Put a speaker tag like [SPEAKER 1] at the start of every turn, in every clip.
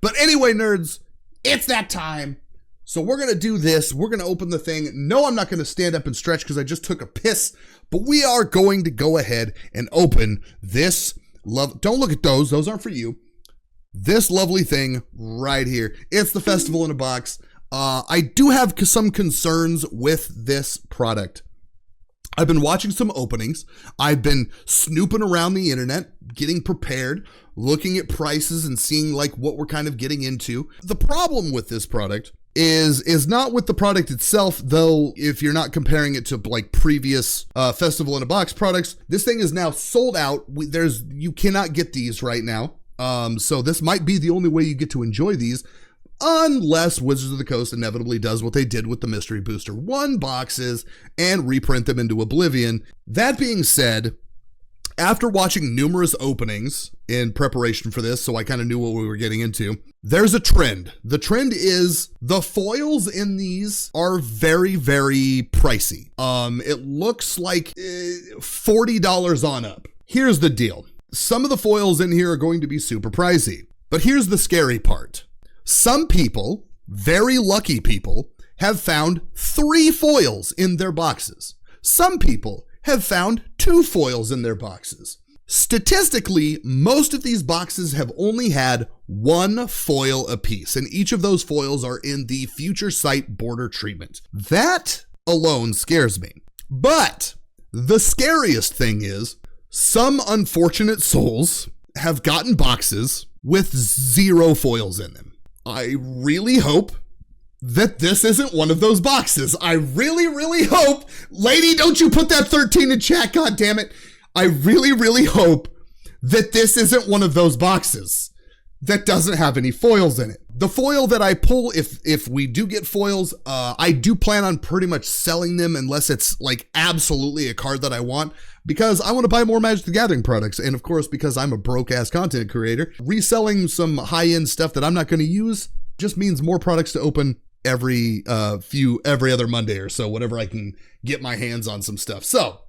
[SPEAKER 1] But anyway, nerds, it's that time. So we're going to do this. We're going to open the thing. No, I'm not going to stand up and stretch because I just took a piss. But we are going to go ahead and open this don't look at those. Those aren't for you. This lovely thing right here. It's the Festival in a Box. I do have some concerns with this product. I've been watching some openings. I've been snooping around the internet, getting prepared, looking at prices and seeing like what we're kind of getting into. The problem with this product is not with the product itself, though. If you're not comparing it to like previous Festival in a Box products, this thing is now sold out. You cannot get these right now. So this might be the only way you get to enjoy these, unless Wizards of the Coast inevitably does what they did with the Mystery Booster 1 boxes and reprint them into oblivion. That being said, after watching numerous openings in preparation for this, so I kind of knew what we were getting into, there's a trend. The trend is the foils in these are very, very pricey. It looks like $40 on up. Here's the deal. Some of the foils in here are going to be super pricey, but here's the scary part. Some people, very lucky people, have found 3 foils in their boxes. Some people have found 2 foils in their boxes. Statistically, most of these boxes have only had 1 foil apiece, and each of those foils are in the Future Sight border treatment. That alone scares me. But the scariest thing is, some unfortunate souls have gotten boxes with 0 foils in them. I really hope that this isn't one of those boxes. I really, really hope, lady, don't you put that 13 in chat, God damn it. I really, really hope that this isn't one of those boxes that doesn't have any foils in it. The foil that I pull, if we do get foils, I do plan on pretty much selling them unless it's like absolutely a card that I want, because I want to buy more Magic the Gathering products. And of course, because I'm a broke ass content creator, reselling some high end stuff that I'm not going to use just means more products to open every other Monday or so, whatever I can get my hands on some stuff. So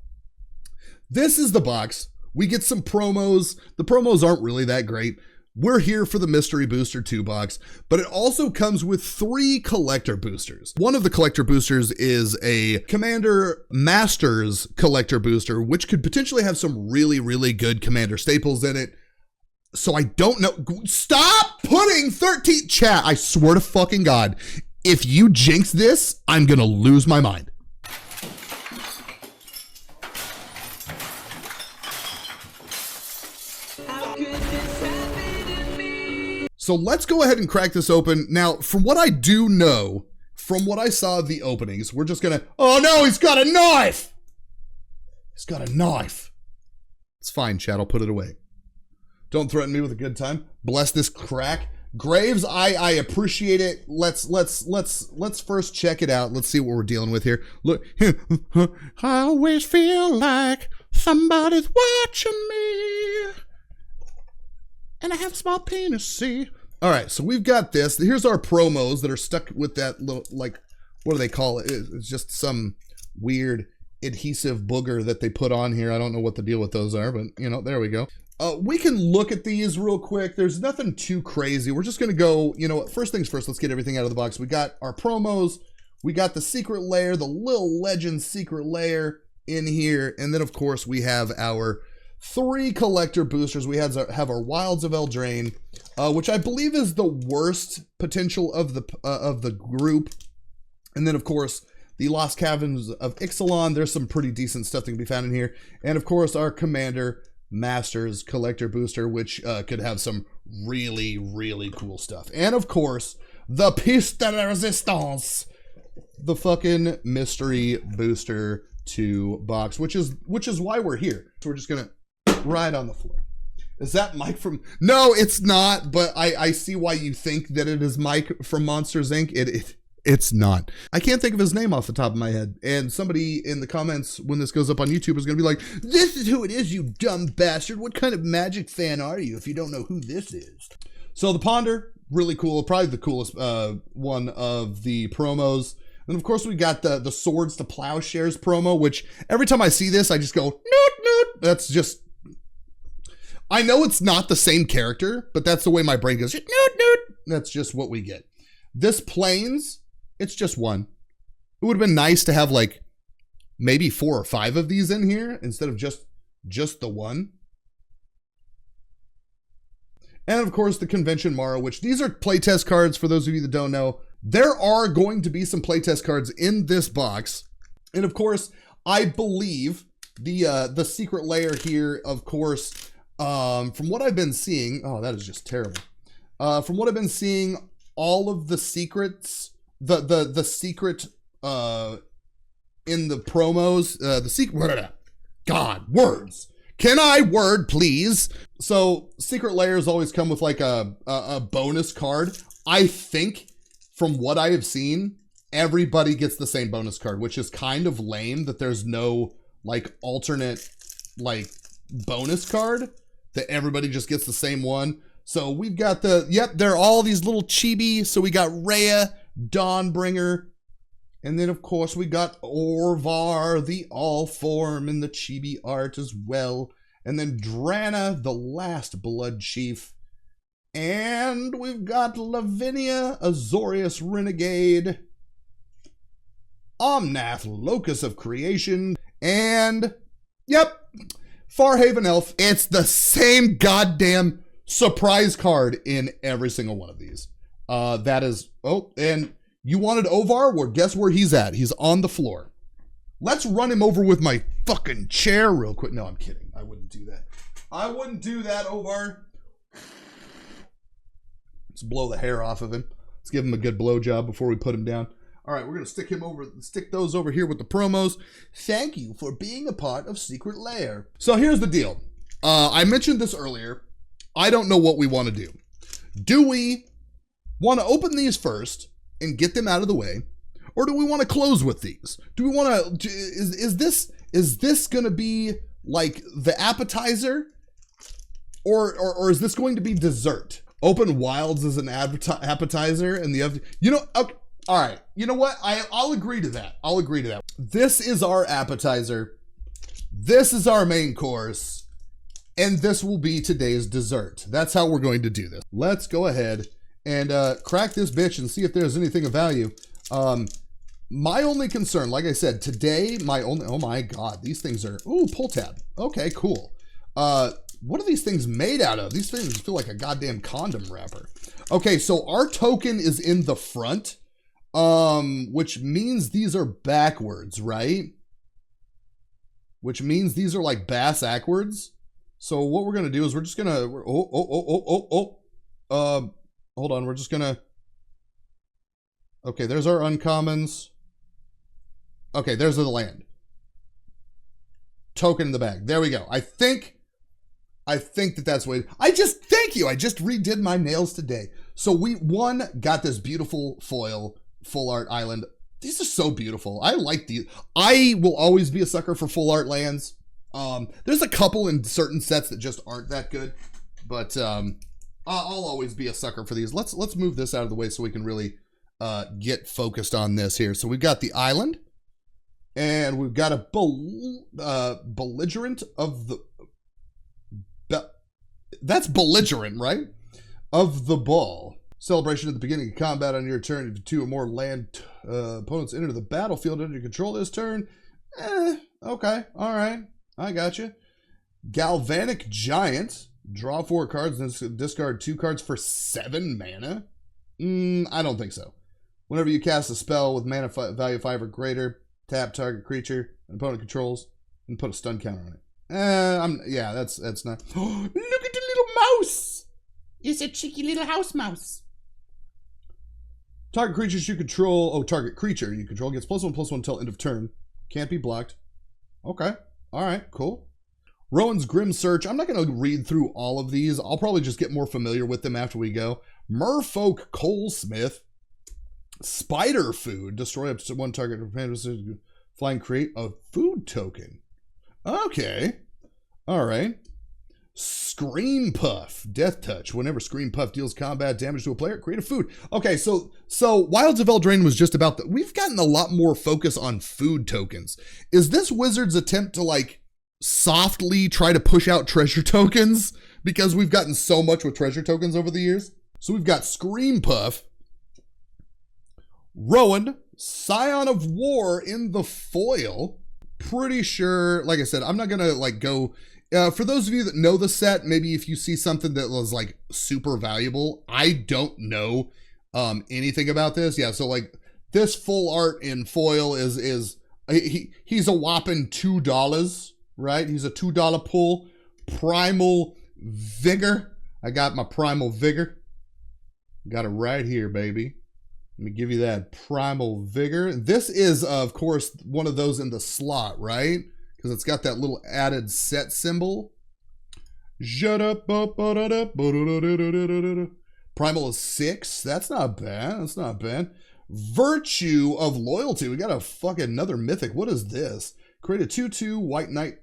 [SPEAKER 1] this is the box. We get some promos. The promos aren't really that great. We're here for the Mystery Booster 2 box, but it also comes with 3 collector boosters. One of the collector boosters is a Commander Masters collector booster, which could potentially have some really, really good Commander staples in it. So I don't know. Stop putting 13 chat. I swear to fucking God, if you jinx this, I'm going to lose my mind. So let's go ahead and crack this open. Now, from what I do know, from what I saw of the openings, we're just gonna, oh no, he's got a knife! He's got a knife. It's fine, chat, I'll put it away. Don't threaten me with a good time. Bless this crack. Graves, I appreciate it. Let's first check it out. Let's see what we're dealing with here. Look, I always feel like somebody's watching me. And I have a small penis, see? All right, so we've got this. Here's our promos that are stuck with that little, like, what do they call it? It's just some weird adhesive booger that they put on here. I don't know what the deal with those are, but, you know, there we go. We can look at these real quick. There's nothing too crazy. We're just going to go, you know, first things first, let's get everything out of the box. We got our promos. We got the Secret Lair, the Little Legend Secret Lair in here. And then, of course, we have our 3 collector boosters. We have our Wilds of Eldraine, which I believe is the worst potential of the group. And then, of course, the Lost Caverns of Ixalan. There's some pretty decent stuff that can be found in here. And, of course, our Commander Masters collector booster, which could have some really, really cool stuff. And, of course, the piece de resistance, the fucking Mystery Booster 2 box, which is why we're here. So we're just going to right on the floor. Is that Mike from... No, it's not, but I see why you think that it is Mike from Monsters, Inc. It's not. I can't think of his name off the top of my head. And somebody in the comments when this goes up on YouTube is going to be like, this is who it is, you dumb bastard. What kind of Magic fan are you if you don't know who this is? So the Ponder, really cool. Probably the coolest one of the promos. And of course, we got the Swords to Plowshares promo, which every time I see this, I just go, noot, noot. That's just... I know it's not the same character, but that's the way my brain goes, noot, noot. That's just what we get. This Plains, it's just one. It would have been nice to have like maybe 4 or 5 of these in here instead of just the one. And of course, the Convention Mara, which these are playtest cards for those of you that don't know. There are going to be some playtest cards in this box. And of course, I believe the Secret Lair here, of course, from what I've been seeing, oh, that is just terrible. From what I've been seeing, all of the secrets, the secret in the promos, the secret, God, words. Can I word, please? So Secret Lairs always come with like a bonus card. I think from what I have seen, everybody gets the same bonus card, which is kind of lame that there's no like alternate like bonus card, that everybody just gets the same one. So we've got there are all these little chibi. So we got Rhea, Dawnbringer, and then of course we got Orvar, the all form in the chibi art as well. And then Drana, the last blood chief. And we've got Lavinia, Azorius Renegade, Omnath, Locus of Creation, and, yep, Farhaven Elf. It's the same goddamn surprise card in every single one of these. That is, oh, and you wanted Ovar? Well, guess where he's at? He's on the floor. Let's run him over with my fucking chair real quick. No, I'm kidding. I wouldn't do that. I wouldn't do that, Ovar. Let's blow the hair off of him. Let's give him a good blow job before we put him down. All right, we're going to stick those over here with the promos. Thank you for being a part of Secret Lair. So here's the deal. I mentioned this earlier. I don't know what we want to do. Do we want to open these first and get them out of the way? Or do we want to close with these? Do we want to, is this going to be like the appetizer? Or is this going to be dessert? Open Wilds as an appetizer and the other, you know, okay, all right. You know what? I'll agree to that. I'll agree to that. This is our appetizer. This is our main course. And this will be today's dessert. That's how we're going to do this. Let's go ahead and crack this bitch and see if there's anything of value. My only concern, like I said, today, oh my God, these things are, ooh, pull tab. Okay, cool. What are these things made out of? These things feel like a goddamn condom wrapper. Okay, so our token is in the front, which means these are backwards, right? Which means these are like bass-ackwards. So what we're gonna do is we're just gonna, hold on, we're just gonna, okay, there's our uncommons. Okay, there's the land. Token in the bag. There we go. I think that's what I just, thank you. I just redid my nails today. So we, got this beautiful foil, full art island. These are so beautiful. I like these. I will always be a sucker for full art lands. There's a couple in certain sets that just aren't that good, but I'll always be a sucker for these. Let's move this out of the way so we can really get focused on this here. So we've got the island, and we've got a belligerent of the, that's belligerent, right? Of the ball. Celebration at the beginning of combat on your turn. If 2 or more land opponents enter the battlefield under your control this turn. Okay, all right. I got you. Galvanic Giant. Draw 4 cards and discard 2 cards for 7 mana. I don't think so. Whenever you cast a spell with mana value 5 or greater, tap target creature an opponent controls and put a stun counter on it. Yeah, that's not. Look at the little mouse. It's a cheeky little house mouse. Target creatures you control. Target creature you control gets +1/+1 until end of turn. Can't be blocked. Okay. All right. Cool. Rowan's Grim Search. I'm not going to read through all of these. I'll probably just get more familiar with them after we go. Merfolk Coalsmith. Spider Food. Destroy up to 1 target. Flying, create a food token. Okay. All right. Scream Puff. Death Touch. Whenever Scream Puff deals combat damage to a player, create a food. Okay, so Wilds of Eldraine was just about that. We've gotten a lot more focus on food tokens. Is this Wizard's attempt to like softly try to push out treasure tokens? Because we've gotten so much with treasure tokens over the years. So we've got Scream Puff, Rowan, Scion of War in the foil. Pretty sure, like I said, I'm not gonna like go. For those of you that know the set, maybe if you see something that was like super valuable, I don't know anything about this. Yeah, so like this full art in foil is he's a whopping $2, right? He's a $2 pull. Primal Vigor. I got my Primal Vigor. Got it right here, baby. Let me give you that Primal Vigor. This is, of course, one of those in the slot, right? Because it's got that little added set symbol. Primal is 6. That's not bad. That's not bad. Virtue of Loyalty. We got a fucking another mythic. What is this? Create a 2/2 White Knight.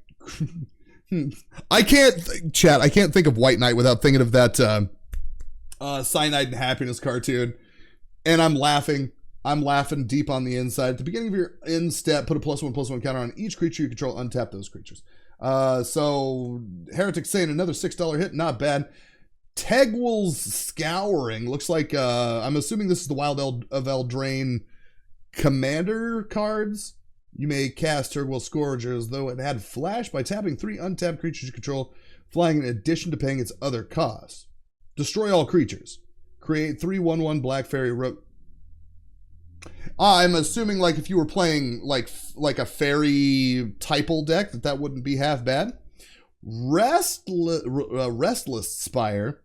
[SPEAKER 1] I can't think of White Knight without thinking of that Cyanide and Happiness cartoon. And I'm laughing. I'm laughing deep on the inside. At the beginning of your end step, put a +1/+1 counter on each creature you control. Untap those creatures. So Heretic saying another $6 hit. Not bad. Tegwell's Scouring. Looks like, I'm assuming this is the Wild of Eldraine Commander cards. You may cast Tegwell's Scourge as though it had flash by tapping 3 untapped creatures you control, flying in addition to paying its other costs. Destroy all creatures. Create 3/1/1 Black Fairy Rogue. I'm assuming like if you were playing like a fairy typal deck, that wouldn't be half bad. Restless Spire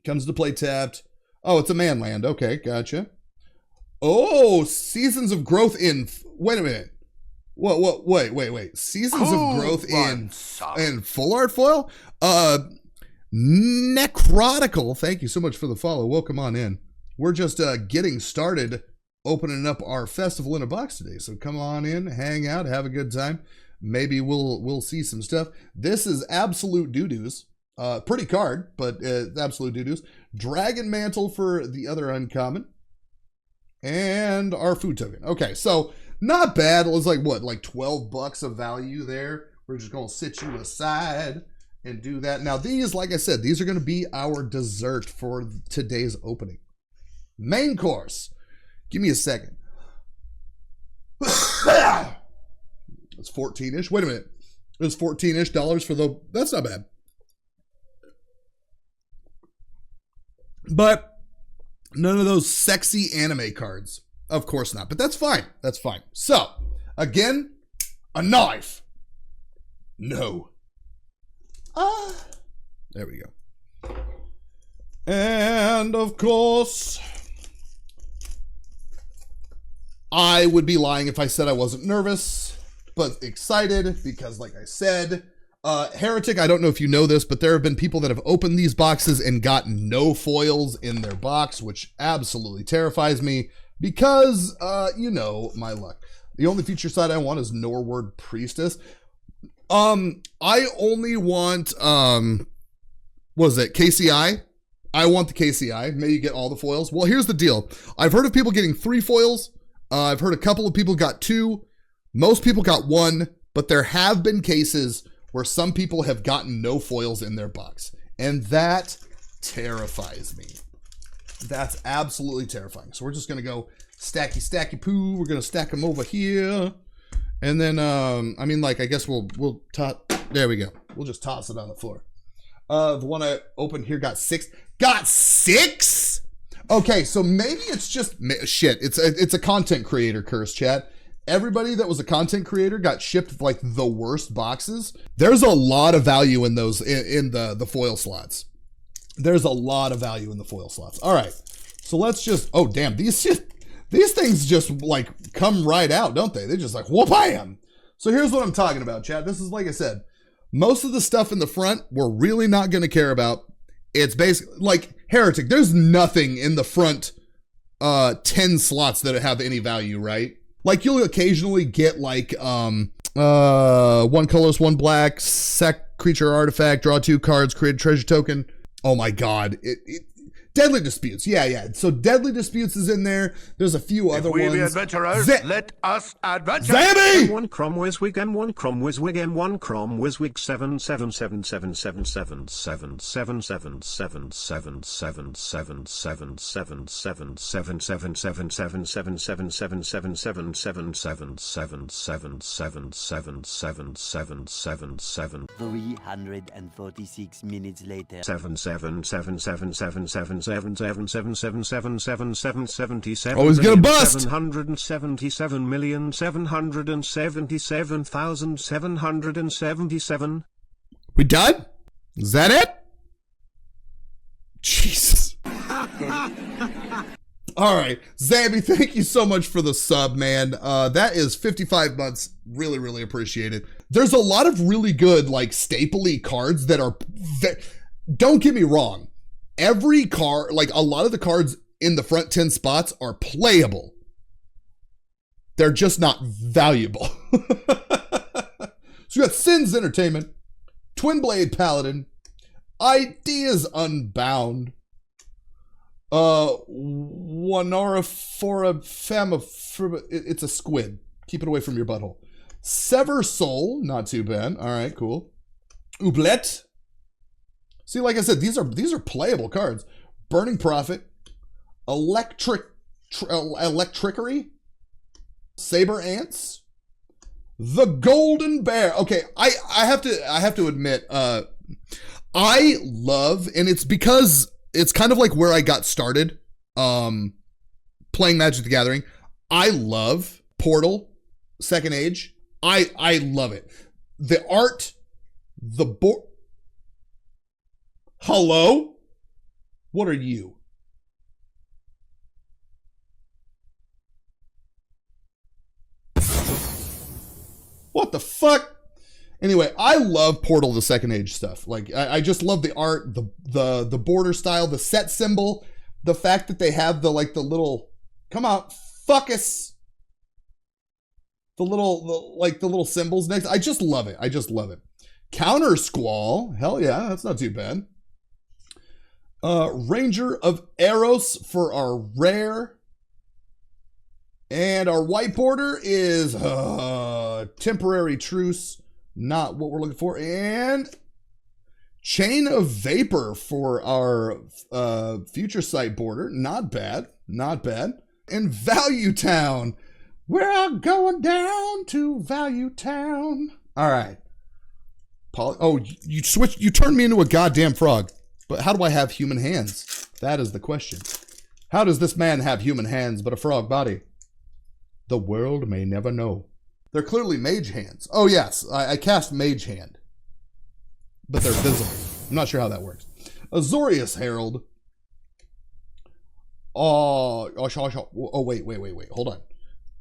[SPEAKER 1] comes to play tapped. Oh, it's a man land. Okay, gotcha. Oh, Seasons of Growth in. Wait a minute. What? Wait. Seasons of Growth in full art foil. Necrotical. Thank you so much for the follow. Welcome on in. We're just getting started, opening up our festival in a box today. So come on in, hang out, have a good time. Maybe we'll see some stuff. This is absolute doo-doos. Pretty card, but absolute doo-doos. Dragon Mantle for the other uncommon. And our food token. Okay, so not bad. It was like what, like $12 of value there. We're just gonna sit you aside and do that. Now these, like I said, these are gonna be our dessert for today's opening. Main course. Give me a second. It's 14-ish. Wait a minute. It was 14-ish dollars for the... That's not bad. But none of those sexy anime cards. Of course not. But that's fine. That's fine. So, again, a knife. No. There we go. And, of course... I would be lying if I said I wasn't nervous, but excited because, like I said, Heretic, I don't know if you know this, but there have been people that have opened these boxes and got no foils in their box, which absolutely terrifies me because, you know, my luck. The only feature side I want is Norward Priestess. I only want, what is it, KCI? I want the KCI. Maybe you get all the foils. Well, here's the deal. I've heard of people getting 3 foils. I've heard a couple of people got 2. Most people got 1, but there have been cases where some people have gotten no foils in their box. And that terrifies me. That's absolutely terrifying. So we're just going to go stacky poo. We're going to stack them over here. And then, I mean, like, I guess we'll toss. There we go. We'll just toss it on the floor. The one I opened here got 6. Got 6? Okay, so maybe it's just shit. It's a content creator curse, chat. Everybody that was a content creator got shipped like the worst boxes. There's a lot of value in those in the foil slots. There's a lot of value in the foil slots. All right, so let's just. Oh damn, these things just like come right out, don't they? They just like whoop-bam. So here's what I'm talking about, chat. This is like I said. Most of the stuff in the front we're really not going to care about. It's basically like Heretic. There's nothing in the front 10 slots that have any value, right? Like you'll occasionally get like 1 colorless, 1 black, sack creature artifact, draw 2 cards, create a treasure token. Oh my god. Deadly Disputes. Yeah. So Deadly Disputes is in there. There's a few other ones.
[SPEAKER 2] We adventurers, let us adventure.
[SPEAKER 1] Zammy!
[SPEAKER 3] M1 Crom Wiswig M1 Crom Wiswig M1 Crom Wiswig
[SPEAKER 4] 346 minutes later.
[SPEAKER 3] 777777777777777.
[SPEAKER 1] Oh, he's gonna bust.
[SPEAKER 3] 777,777,777.
[SPEAKER 1] We done? Is that it? Jesus. All right. Zammy, thank you so much for the sub, man. That is 55 months. Really, really appreciate it. There's a lot of really good, like, staple-y cards that are... Don't get me wrong. Every card, like, a lot of the cards in the front 10 spots are playable. They're just not valuable. So we got Sins Entertainment, Twin Blade Paladin, Ideas Unbound, Wanaraphora Fama, it's a squid. Keep it away from your butthole. Sever Soul, not too bad. All right, cool. Oublet. See, like I said, these are playable cards. Burning Prophet, Electrickery, Saber Ants, the Golden Bear. Okay, I have to admit, I love, and it's because it's kind of like where I got started, playing Magic the Gathering. I love Portal, Second Age. I love it. The art, the board. Hello? What are you? What the fuck? Anyway, I love Portal the Second Age stuff. Like, I just love the art, the border style, the set symbol, the fact that they have the little, come on, fuckus. The little symbols next. I just love it. Counter Squall. Hell yeah, that's not too bad. Ranger of Eros for our rare. And our white border is Temporary Truce. Not what we're looking for. And Chain of Vapor for our Future Sight border. Not bad. And Value Town. We're all going down to Value Town. All right. Oh, you turned me into a goddamn frog. But how do I have human hands? That is the question. How does this man have human hands but a frog body? The world may never know. They're clearly mage hands. Oh, yes. I cast mage hand. But they're visible. I'm not sure how that works. Azorius Herald. Oh, wait. Hold on.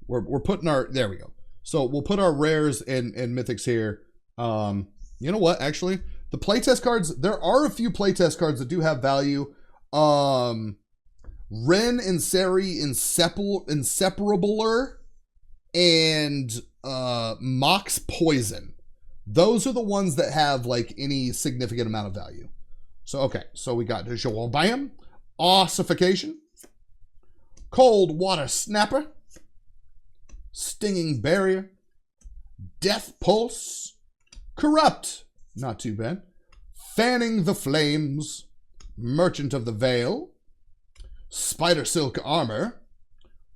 [SPEAKER 1] We're putting our... There we go. So we'll put our rares and mythics here. You know what, actually? The playtest cards, there are a few playtest cards that do have value. Ren and Seri Inseparabler and Mox Poison. Those are the ones that have like any significant amount of value. So, okay. So we got Bam, Ossification, Cold Water Snapper, Stinging Barrier, Death Pulse, Corrupt. Not too bad. Fanning the Flames, Merchant of the Veil, Spider Silk Armor,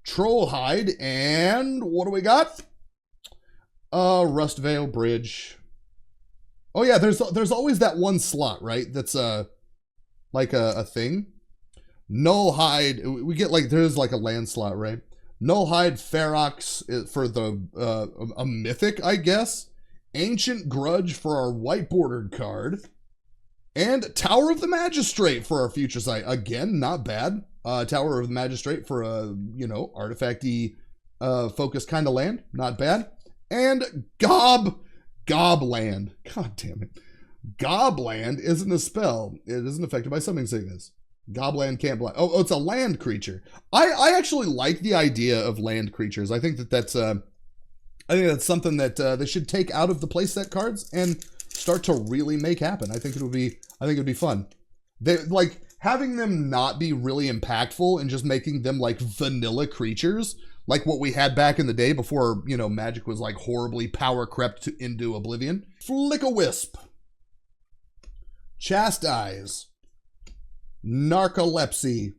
[SPEAKER 1] Trollhide, and what do we got? Rust Veil Bridge. Oh yeah, there's always that one slot, right? That's like a thing. Nullhide. We get like there's like a land slot, right? Nullhide Ferox for the a mythic, I guess. Ancient Grudge for our white bordered card. And Tower of the Magistrate for our Future Sight. Again, not bad. Tower of the Magistrate for a, artifacty focused kind of land. Not bad. And Gobland. God damn it. Gobland isn't a spell. It isn't affected by summoning sickness. Gobland can't blind. Oh, it's a land creature. I actually like the idea of land creatures. I think that's something that they should take out of the playset cards and start to really make happen. I think it'd be fun. They like having them not be really impactful and just making them like vanilla creatures, like what we had back in the day before, you know, Magic was like horribly power crept into oblivion. Flick-a-Wisp. Chastise. Narcolepsy.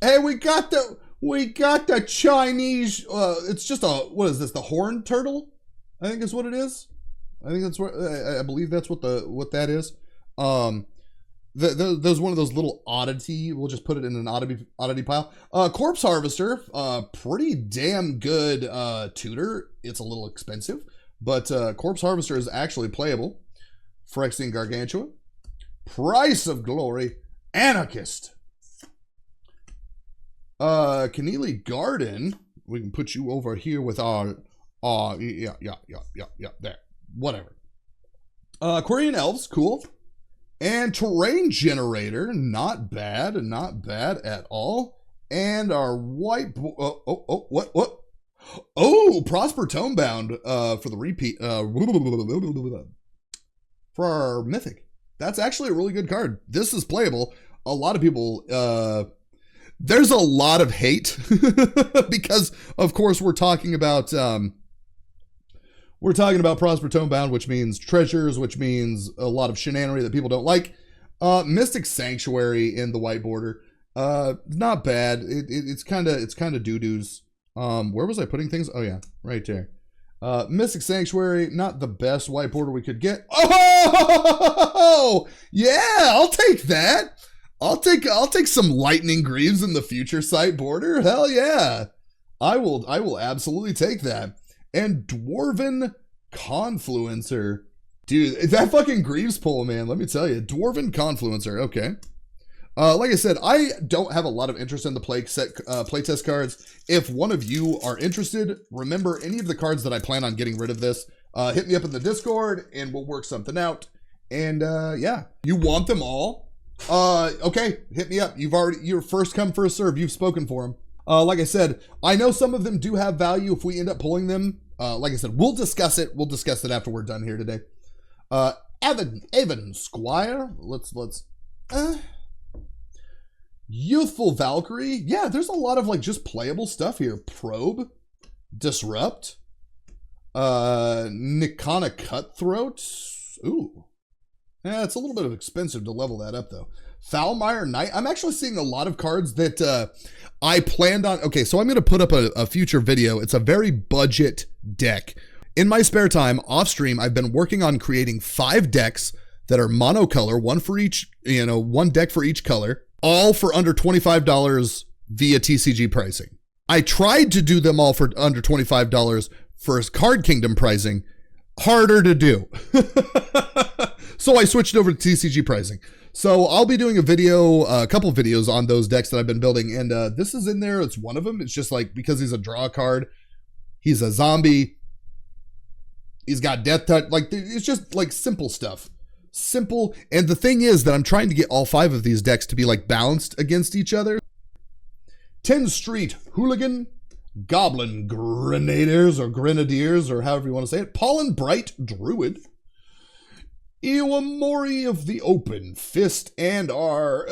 [SPEAKER 1] Hey, we got the Chinese, it's just a, what is this, the horned turtle? I think is what it is. I think that's what, I believe that's what that is. There's one of those little oddity, we'll just put it in an oddity pile. Corpse Harvester, pretty damn good tutor. It's a little expensive, but Corpse Harvester is actually playable. Phyrexian Gargantua. Price of Glory. Anarchist. Keneally Garden. We can put you over here with our, yeah, there. Whatever. Quarian Elves, cool. And Terrain Generator, not bad at all. And our white, what? Oh, Prosper Tomebound, for the repeat, for our Mythic. That's actually a really good card. This is playable. A lot of people, there's a lot of hate because, of course, we're talking about Prosper Tomebound, which means treasures, which means a lot of shenanery that people don't like. Mystic Sanctuary in the white border, not bad. It's kind of doo-doos. Where was I putting things? Oh yeah, right there. Mystic Sanctuary, not the best white border we could get. Oh yeah, I'll take that. I'll take some Lightning Greaves in the future sight border. Hell yeah. I will absolutely take that. And Dwarven Confluencer. Dude, that fucking Greaves pull, man, let me tell you. Dwarven Confluencer, okay. Like I said, I don't have a lot of interest in the playtest cards. If one of you are interested, remember any of the cards that I plan on getting rid of this, hit me up in the Discord and we'll work something out. And yeah, you want them all? Okay, hit me up. You're first come, first serve. You've spoken for them. Like I said, I know some of them do have value if we end up pulling them. Like I said, we'll discuss it. We'll discuss it after we're done here today. Evan Squire. Let's Youthful Valkyrie. Yeah, there's a lot of like just playable stuff here. Probe, Disrupt, Nikana Cutthroat. Ooh. Yeah, it's a little bit expensive to level that up though. Foulmire Knight. I'm actually seeing a lot of cards that I planned on. Okay, so I'm going to put up a future video. It's a very budget deck. In my spare time, off stream, I've been working on creating 5 decks that are monocolor, one for each, one deck for each color, all for under $25 via TCG pricing. I tried to do them all for under $25 for Card Kingdom pricing. Harder to do. So I switched over to TCG pricing. So I'll be doing a couple videos on those decks that I've been building. And this is in there. It's one of them. It's just like, because he's a draw card, he's a zombie, he's got death touch. Like, it's just like simple stuff. Simple. And the thing is that I'm trying to get all 5 of these decks to be like balanced against each other. 10 Street Hooligan, Goblin Grenadiers or Grenadiers or however you want to say it. Pollen Bright Druid, Iwamori of the Open Fist, and our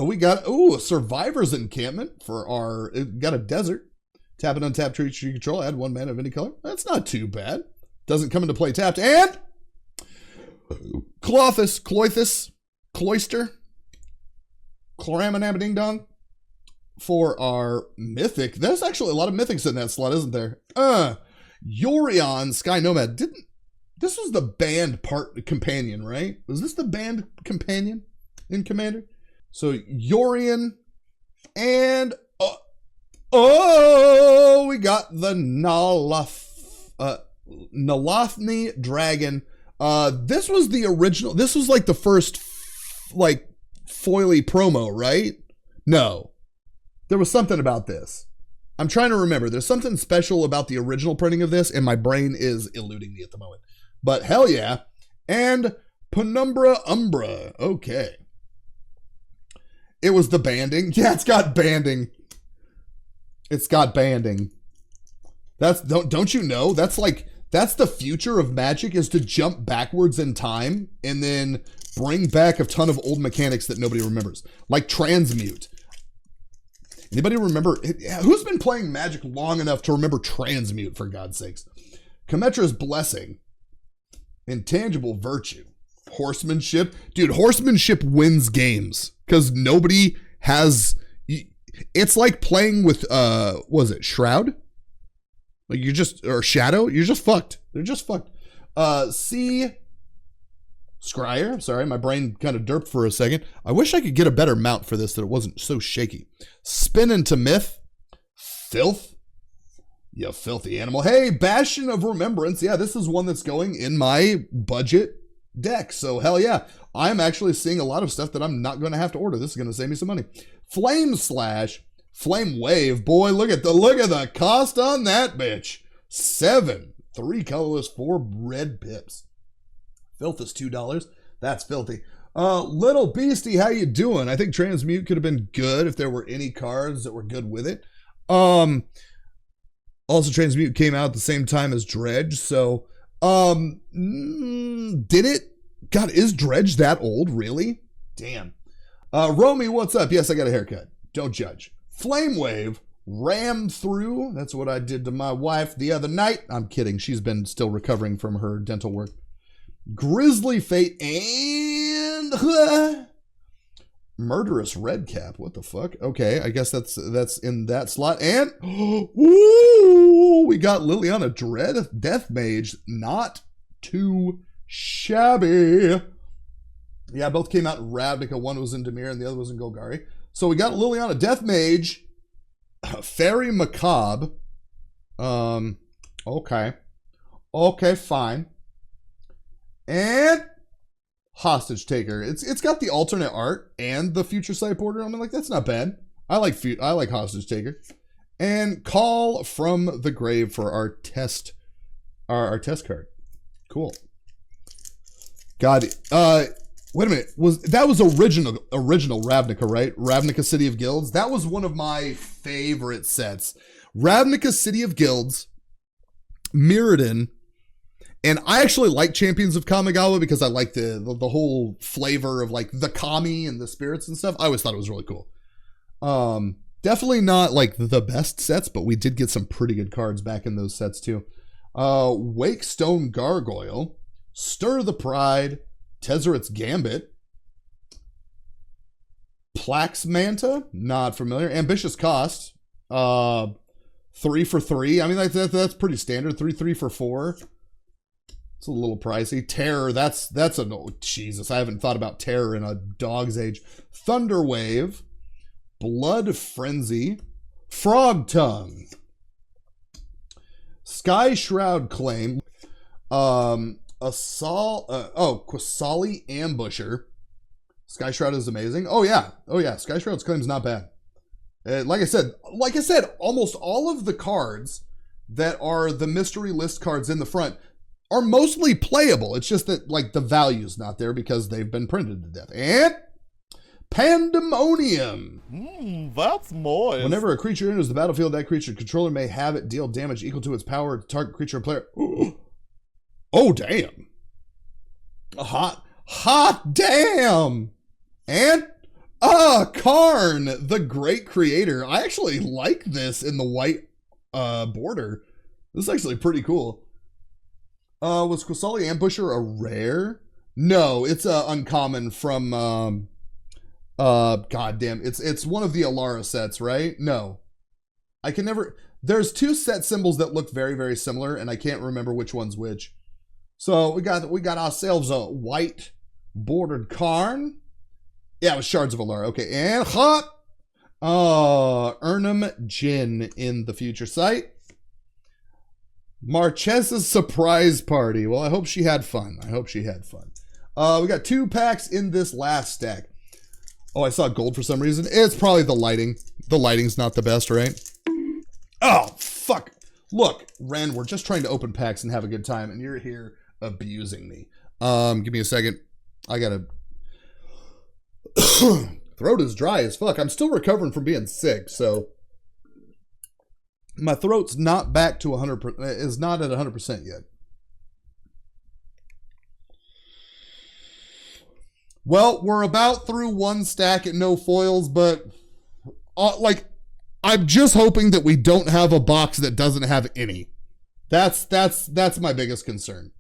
[SPEAKER 1] we got Survivor's Encampment for our got a desert. Tap an untapped creature you control, add 1 mana of any color. That's not too bad. Doesn't come into play tapped. And Cloythus, Cloister, Chloramanabading Dong for our Mythic. There's actually a lot of Mythics in that slot, isn't there? Yorion Sky Nomad. This was the band part companion, right? Was this the band companion in Commander? So Yorion and we got the Nalathni Dragon. This was the original. This was like the first like foily promo, right? No, there was something about this. I'm trying to remember. There's something special about the original printing of this, and my brain is eluding me at the moment. But hell yeah. And Penumbra Umbra. Okay. It was the banding. Yeah, it's got banding. It's got banding. Don't you know? That's the future of Magic, is to jump backwards in time and then bring back a ton of old mechanics that nobody remembers, like transmute. Anybody remember? Who's been playing Magic long enough to remember transmute, for God's sakes? Kmetra's Blessing. Intangible Virtue. Horsemanship. Dude, horsemanship wins games because nobody has... It's like playing with, was it Shroud? Like or Shadow? You're just fucked. They're just fucked. Scryer. Sorry, my brain kind of derped for a second. I wish I could get a better mount for this that it wasn't so shaky. Spin into Myth. Filth. You filthy animal. Hey, Bastion of Remembrance. Yeah, this is one that's going in my budget deck. So hell yeah. I'm actually seeing a lot of stuff that I'm not going to have to order. This is going to save me some money. Flame Slash. Flame Wave. Boy, look at the cost on that bitch. 7. 3 colorless, 4 red pips. Filth is $2. That's filthy. Little Beastie, how you doing? I think Transmute could have been good if there were any cards that were good with it. Also, Transmute came out at the same time as Dredge, so did it? God, is Dredge that old? Really? Damn. Romy, what's up? Yes, I got a haircut. Don't judge. Flame Wave, Ram Through. That's what I did to my wife the other night. I'm kidding. She's been still recovering from her dental work. Grizzly Fate and Murderous Redcap. What the fuck? Okay, I guess that's in that slot. And ooh, we got Liliana Death Mage. Not too shabby. Yeah, both came out in Ravnica. One was in Dimir and the other was in Golgari. So we got Liliana Death Mage, Fairy Macabre. Okay, fine. And Hostage Taker. It's got the alternate art and the Future Sight border. I mean, like, that's not bad. I like Hostage Taker. And Call from the Grave for our test card. Cool. God, wait a minute. That was original Ravnica, right? Ravnica City of Guilds. That was one of my favorite sets. Ravnica City of Guilds, Mirrodin. And I actually like Champions of Kamigawa because I like the whole flavor of like the kami and the spirits and stuff. I always thought it was really cool. Definitely not like the best sets, but we did get some pretty good cards back in those sets too. Wakestone Gargoyle, Stir the Pride, Tezzeret's Gambit, Plax Manta, not familiar. Ambitious Cost, 3 for 3. I mean, that's pretty standard. 3 for 4. It's a little pricey. Terror, that's Jesus, I haven't thought about Terror in a dog's age. Thunder Wave, Blood Frenzy, Frog Tongue, Sky Shroud Claim, Quasali Ambusher. Sky Shroud is amazing. Oh yeah, Sky Shroud's Claim's not bad. Like I said, almost all of the cards that are the mystery list cards in the front are mostly playable. It's just that like the value's not there because they've been printed to death. And Pandemonium.
[SPEAKER 5] That's moist.
[SPEAKER 1] Whenever a creature enters the battlefield, that creature controller may have it deal damage equal to its power to target creature or player. Oh damn. Hot damn. And Karn, the Great Creator. I actually like this in the white border. This is actually pretty cool. Was Quasali Ambusher a rare? No, it's uncommon from goddamn. It's one of the Alara sets, right? No. I can never. There's 2 set symbols that look very, very similar, and I can't remember which one's which. So we got ourselves a white bordered Karn. Yeah, it was Shards of Alara. Okay, and hot Urnum Jin in the Future Sight. Marchesa's Surprise Party. Well, I hope she had fun. We got 2 packs in this last stack. Oh, I saw gold for some reason. It's probably the lighting. The lighting's not the best, right? Oh, fuck. Look, Ren, we're just trying to open packs and have a good time, and you're here abusing me. Give me a second. I gotta... Throat is dry as fuck. I'm still recovering from being sick, so... My throat's not back to 100%, is not at 100% yet. Well, we're about through one stack at no foils, but like, I'm just hoping that we don't have a box that doesn't have any. That's my biggest concern.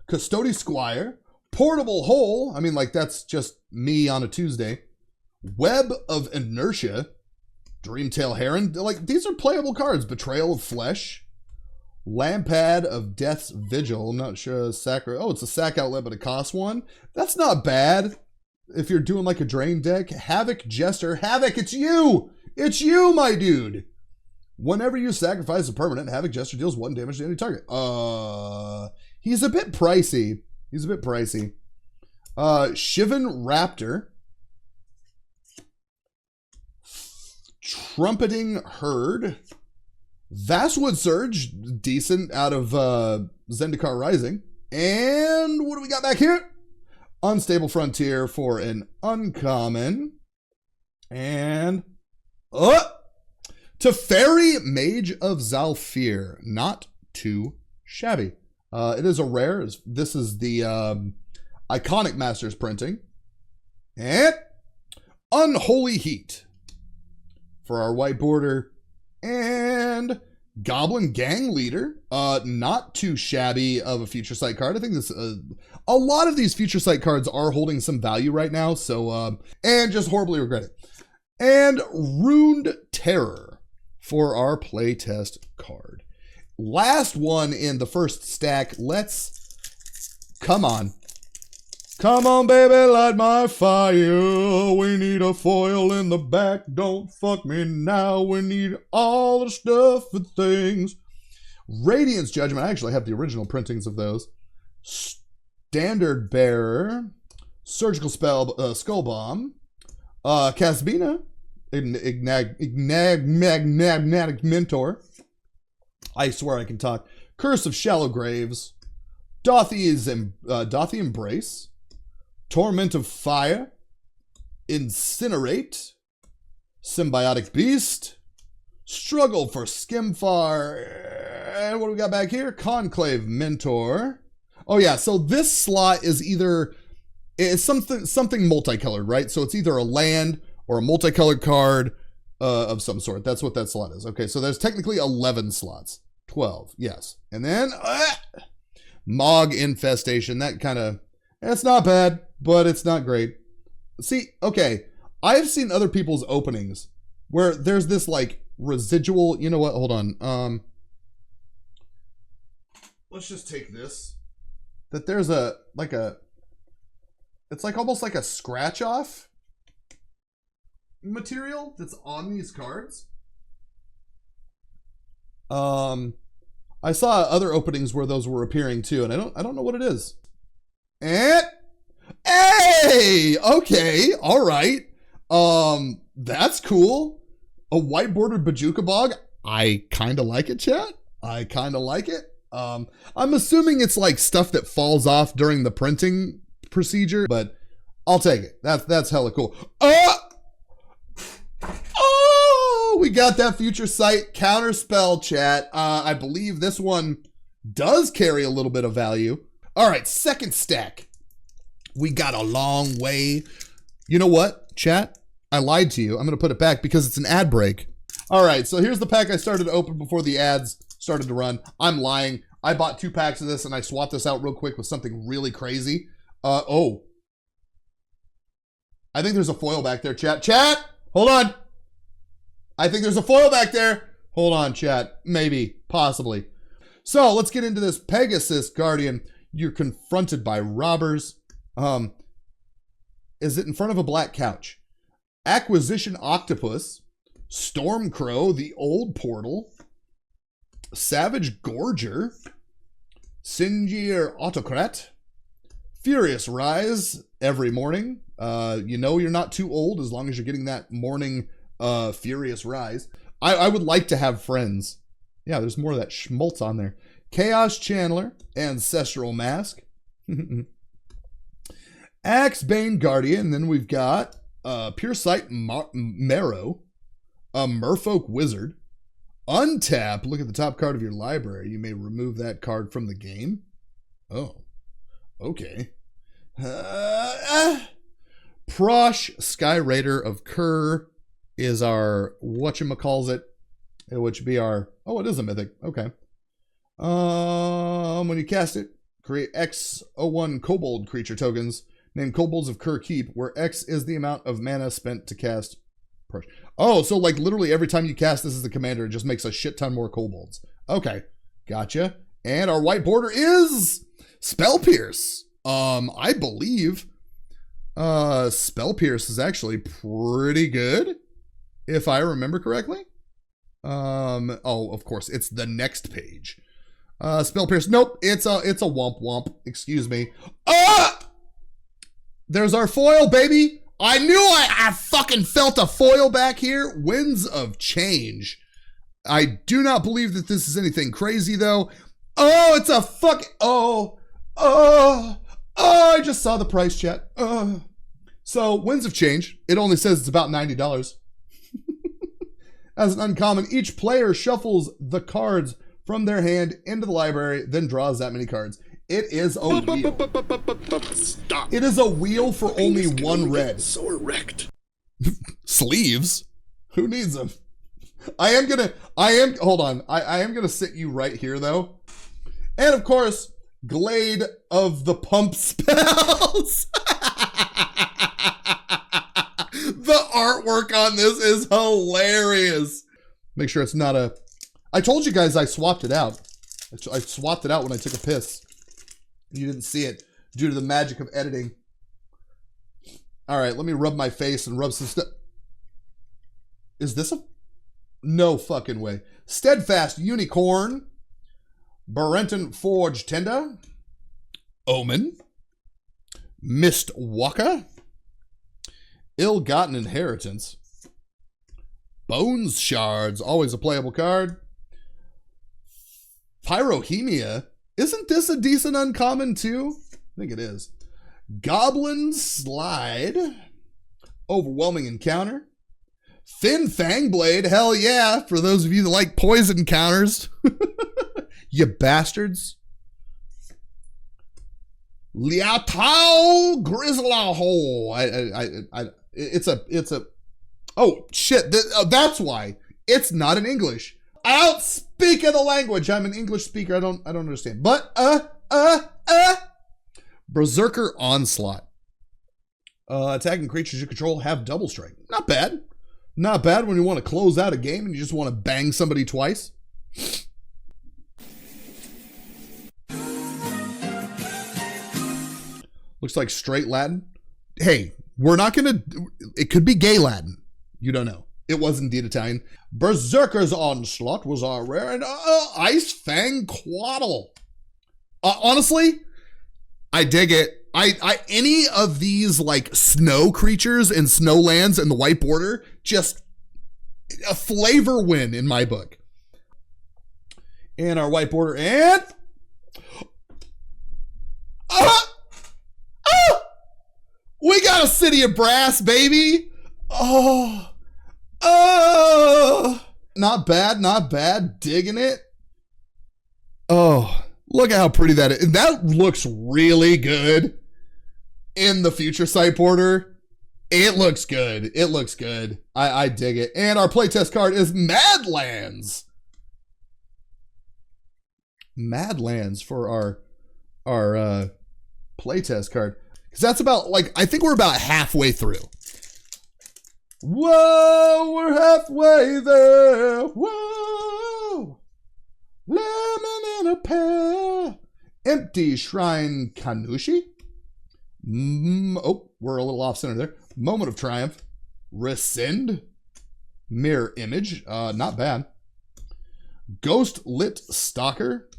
[SPEAKER 1] Custody Squire, Portable Hole. I mean, like, that's just me on a Tuesday. Web of Inertia, Dreamtail Heron. Like, these are playable cards. Betrayal of Flesh, Lampad of Death's Vigil. I'm not sure. Oh, it's a sack outlet, but it costs one. That's not bad if you're doing like a drain deck. Havoc Jester. Havoc, it's you! It's you, my dude! Whenever you sacrifice a permanent, Havoc Jester deals 1 damage to any target. He's a bit pricey. Shivan Raptor. Trumpeting Herd. Vastwood Surge, decent out of Zendikar Rising. And what do we got back here? Unstable Frontier for an uncommon. And Tue-Fri, Mage of Zalfir. Not too shabby. It is a rare. This is the Iconic Masters printing. And Unholy Heat for our white border. And Goblin Gang Leader. Not too shabby of a Future Sight card. I think this a lot of these Future Sight cards are holding some value right now. So, and just horribly regret it. And Ruined Terror for our playtest card. Last one in the first stack. Come on. Come on, baby, light my fire. We need a foil in the back. Don't fuck me now. We need all the stuff and things. Radiance Judgment. I actually have the original printings of those. Standard Bearer. Surgical Skull Bomb. Casbina. Magnetic Mentor. I swear I can talk. Curse of Shallow Graves. Dothy Embrace. Torment of Fire. Incinerate. Symbiotic Beast. Struggle for Skimfar. And what do we got back here? Conclave Mentor. Oh yeah, so this slot is it's something multicolored, right? So it's either a land or a multicolored card of some sort. That's what that slot is. Okay, so there's technically 11 slots. 12, yes. And then Mog Infestation. That kind of, it's not bad, but it's not great. See, okay, I've seen other people's openings where there's this like residual, you know what, hold on. Let's just take this. That there's it's like almost like a scratch off material that's on these cards. I saw other openings where those were appearing too, and I don't know what it is. And hey, okay, all right. That's cool. A white bordered Bajuka Bog. I kind of like it, chat. I kind of like it. I'm assuming it's like stuff that falls off during the printing procedure, but I'll take it. That's hella cool. Oh, we got that Future Sight Counterspell, chat. I believe this one does carry a little bit of value. All right, second stack. We got a long way. You know what, chat? I lied to you. I'm going to put it back because it's an ad break. All right, so here's the pack I started to open before the ads started to run. I'm lying. I bought 2 packs of this and I swapped this out real quick with something really crazy. Oh. I think there's a foil back there, chat. Chat, hold on. I think there's a foil back there. Hold on, chat. Maybe, possibly. So let's get into this. Pegasus Guardian. You're confronted by robbers. Is it in front of a black couch? Acquisition Octopus. Stormcrow, the old portal. Savage Gorger. Sinjir Autocrat. Furious Rise every morning. You know you're not too old as long as you're getting that morning Furious Rise. I would like to have friends. Yeah, there's more of that schmaltz on there. Chaos Channeler. Ancestral Mask. Axebane Guardian. Then we've got Pure Sight Marrow. A Merfolk Wizard. Untap. Look at the top card of your library. You may remove that card from the game. Oh, okay. Prosh, Sky Raider of Kerr is our whatchamacallit. It would be our, oh, it is a mythic. Okay. When you cast it, create X01 Kobold creature tokens named Kobolds of Kerr Keep, where X is the amount of mana spent to cast. Oh, so like literally every time you cast this as the commander, it just makes a shit ton more kobolds. Okay, gotcha. And our white border is Spell Pierce. I believe Spell Pierce is actually pretty good, if I remember correctly. Oh, of course, it's the next page. Spell Pierce. Nope, it's a womp womp. Excuse me. There's our foil, baby. I knew I fucking felt a foil back here. Winds of Change. I do not believe that this is anything crazy, though. Oh, it's a I just saw the price, chat. So, Winds of Change. It only says it's about $90. As an uncommon, each player shuffles the cards from their hand into the library, then draws that many cards. It is a wheel.
[SPEAKER 3] Stop.
[SPEAKER 1] It is a wheel for only one red.
[SPEAKER 3] So erect.
[SPEAKER 1] Sleeves? Who needs them? Hold on. I am gonna sit you right here though. And of course, Glade of the Pump Spells. The artwork on this is hilarious. Make sure it's not a, I told you guys I swapped it out. I swapped it out when I took a piss. You didn't see it due to the magic of editing. All right, let me rub my face and rub some stuff. Is this a? No fucking way. Steadfast Unicorn. Barenton Forge Tenda. Omen. Mist Walker. Ill-Gotten Inheritance. Bones Shards, always a playable card. Pyrohemia. Isn't this a decent uncommon too? I think it is. Goblin Slide. Overwhelming Encounter. Thin Fang Blade. Hell yeah. For those of you that like poison counters. You bastards. Liatao Grizzlaho. It's a. Oh shit! That's why it's not in English. I don't speak the language. I'm an English speaker. I don't understand. But Berserker Onslaught. Attacking creatures you control have double strike. Not bad. Not bad when you want to close out a game and you just want to bang somebody twice. Looks like straight Latin. Hey, we're not going to... It could be gay Latin. You don't know. It was indeed Italian. Berserker's Onslaught was our rare. And Ice Fang Quaddle. Honestly, I dig it. Any of these like snow creatures and snowlands and the white border, just a flavor win in my book. And our white border and... We got a City of Brass, baby. Oh. Not bad, not bad. Digging it. Oh, look at how pretty that is. That looks really good in the future sight border. It looks good. It looks good. I dig it. And our playtest card is Madlands. Madlands for our playtest card. Because that's about, like, I think we're about halfway through. Whoa, we're halfway there. Whoa. Lemon in a pear. Empty Shrine Kanushi. Oh, we're a little off center there. Moment of Triumph. Rescind. Mirror Image. Not bad. Ghost Lit Stalker.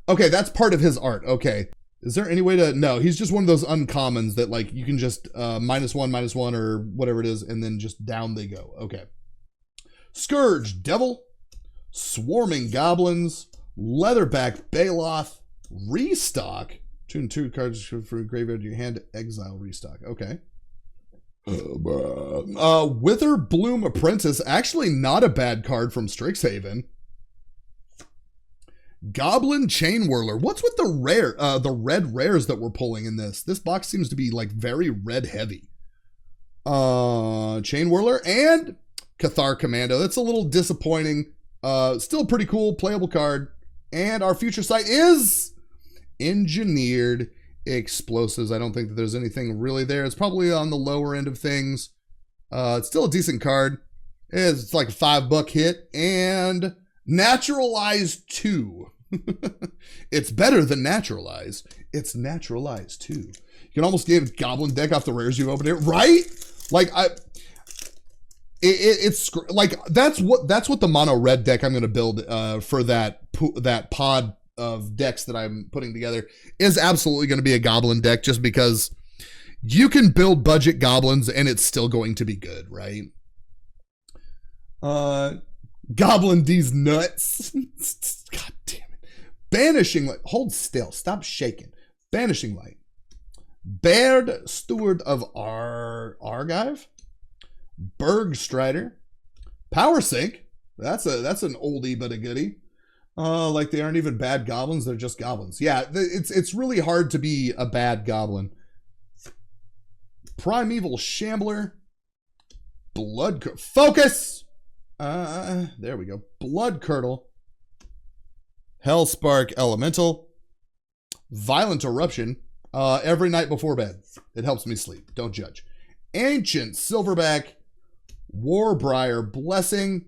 [SPEAKER 1] Okay, that's part of his art. Okay. Is there any way to... No, he's just one of those uncommons that, like, you can just -1/-1 or whatever it is, and then just down they go. Okay. Scourge Devil. Swarming Goblins. Leatherback Baloth. Restock. Tune 2 cards for graveyard to your hand. Exile Restock. Okay. Wither Bloom Apprentice. Actually not a bad card from Strixhaven. Goblin Chain Whirler. What's with the red rares that we're pulling in this? This box seems to be like very red heavy. Chain Whirler and Cathar Commando. That's a little disappointing. Still pretty cool, playable card. And our future sight is Engineered Explosives. I don't think that there's anything really there. It's probably on the lower end of things. It's still a decent card. It's like a $5 hit. And Naturalize 2. It's better than Naturalize. It's Naturalize 2. You can almost give Goblin deck off the rares you've opened here, right? Like it's like that's what the mono red deck I'm going to build for that pod of decks that I'm putting together is absolutely going to be a Goblin deck, just because you can build budget goblins and it's still going to be good, right? Goblin D's nuts. God damn it. Banishing Light. Hold still. Stop shaking. Banishing Light. Baird, Steward of Argive. Bergstrider. Power Sink. That's an oldie but a goodie. Like they aren't even bad goblins, they're just goblins. Yeah, it's really hard to be a bad goblin. Primeval Shambler. Focus! There we go. Blood Curdle. Hellspark Elemental. Violent Eruption. Every night before bed. It helps me sleep. Don't judge. Ancient Silverback. Warbriar Blessing.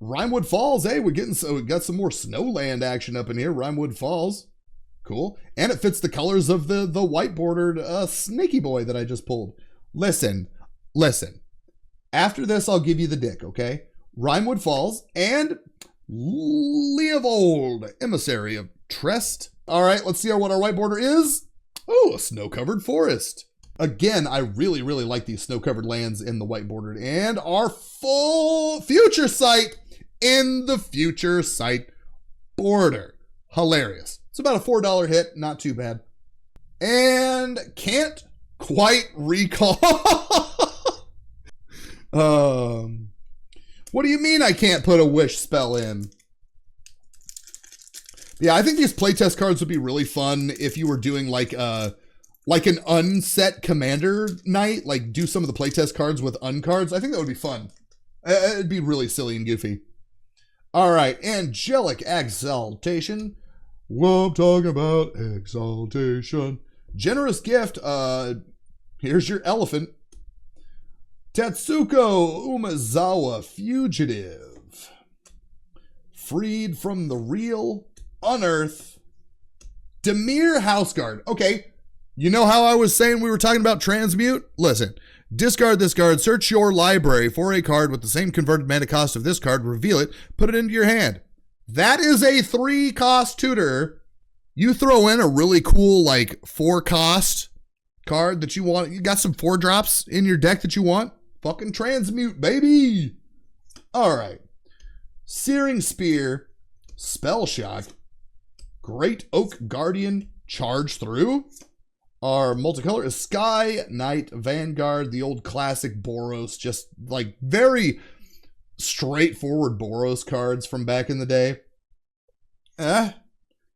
[SPEAKER 1] Rimewood Falls. Hey, we got some more Snowland action up in here. Rimewood Falls. Cool. And it fits the colors of the white bordered Snaky Boy that I just pulled. Listen. After this, I'll give you the dick, okay? Rimewood Falls and Leovold, Emissary of Trest. All right, let's see what our white border is. Oh, a snow-covered forest. Again, I really, really like these snow-covered lands in the white bordered. And our full future sight in the future sight border. Hilarious. It's about a $4 hit. Not too bad. And can't quite recall. What do you mean I can't put a wish spell in? Yeah, I think these playtest cards would be really fun if you were doing like an unset commander night, like do some of the playtest cards with uncards. I think that would be fun. It'd be really silly and goofy. All right, Angelic Exaltation. Well, I'm talking about Exaltation. Generous Gift. Here's your elephant. Tetsuko Umezawa Fugitive. Freed from the Real. Unearth. Demir Houseguard. Okay. You know how I was saying we were talking about transmute? Listen. Discard this card. Search your library for a card with the same converted mana cost of this card. Reveal it. Put it into your hand. That is a 3-cost tutor. You throw in a really cool, like, 4-cost card that you want. You got some 4-drops in your deck that you want. Fucking transmute, baby. All right. Searing Spear. Spell Shock. Great Oak Guardian. Charge Through. Our multicolor is Sky Knight Vanguard, the old classic Boros, just like very straightforward Boros cards from back in the day.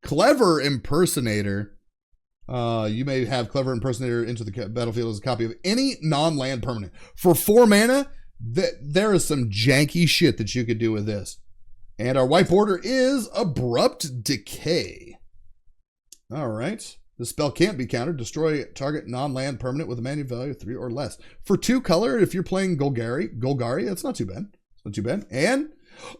[SPEAKER 1] Clever Impersonator. You may have Clever Impersonator into the battlefield as a copy of any non-land permanent. For 4 mana, there is some janky shit that you could do with this. And our white border is Abrupt Decay. All right. The spell can't be countered. Destroy target non-land permanent with a mana value of 3 or less. For 2 color, if you're playing Golgari, that's not too bad. It's not too bad. And,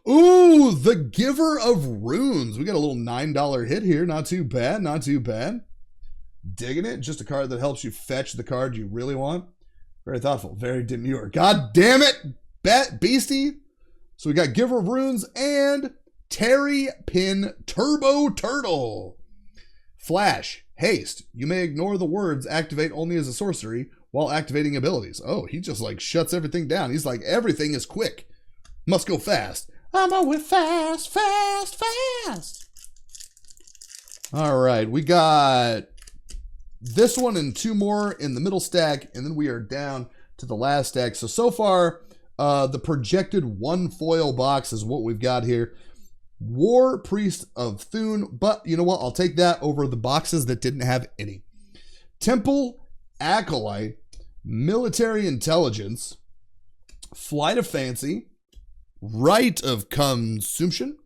[SPEAKER 1] ooh, the Giver of Runes. We got a little $9 hit here. Not too bad. Not too bad. Digging it. Just a card that helps you fetch the card you really want. Very thoughtful. Very demure. God damn it, Beastie. So we got Giver of Runes and Terry Pin Turbo Turtle. Flash. Haste. You may ignore the words activate only as a sorcery while activating abilities. Oh, he just like shuts everything down. He's like, everything is quick. Must go fast. I'm going fast, fast, fast. All right, we got this one and 2 more in the middle stack, and then we are down to the last stack. So far, the projected 1 foil box is what we've got here. War Priest of Thune, but you know what? I'll take that over the boxes that didn't have any. Temple Acolyte, Military Intelligence, Flight of Fancy, Rite of Consumption,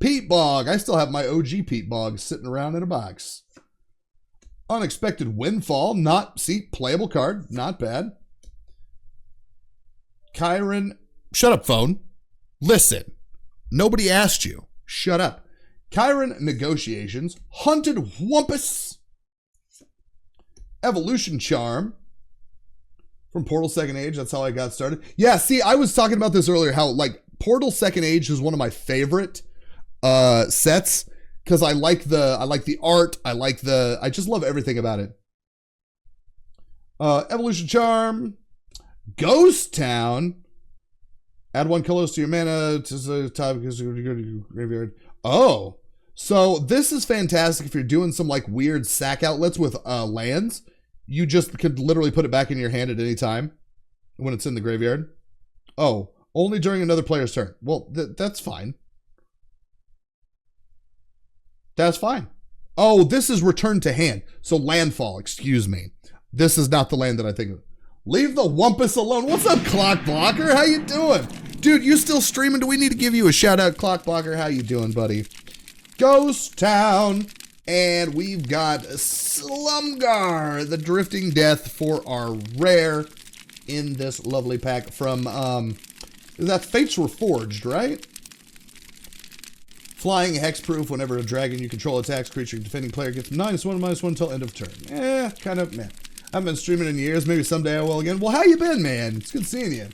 [SPEAKER 1] Peat Bog. I still have my OG Peat Bog sitting around in a box. Unexpected Windfall, playable card, not bad. Chiron, shut up phone. Listen, nobody asked you. Shut up. Chiron Negotiations, Hunted Wumpus, Evolution Charm from Portal Second Age. That's how I got started. Yeah, see, I was talking about this earlier, how like Portal Second Age is one of my favorite sets because I like the art. I just love everything about it. Evolution Charm, Ghost Town. Add 1 colors to your mana to the top because you're going to graveyard. Oh, so this is fantastic if you're doing some like weird sack outlets with lands. You just could literally put it back in your hand at any time when it's in the graveyard. Oh, only during another player's turn. Well, that's fine. That's fine. Oh, this is return to hand. So landfall, excuse me. This is not the land that I think of. Leave the Wumpus alone. What's up, Clock Blocker? How you doing? Dude, you still streaming? Do we need to give you a shout out, Clock Blocker? How you doing, buddy? Ghost Town. And we've got Slumgar, the Drifting Death for our rare in this lovely pack from, that Fates Reforged, right? Flying hexproof whenever a dragon you control attacks creature defending player gets -1/-1 until end of turn. Kind of, man. I haven't been streaming in years. Maybe someday I will again. Well, how you been, man? It's good seeing you.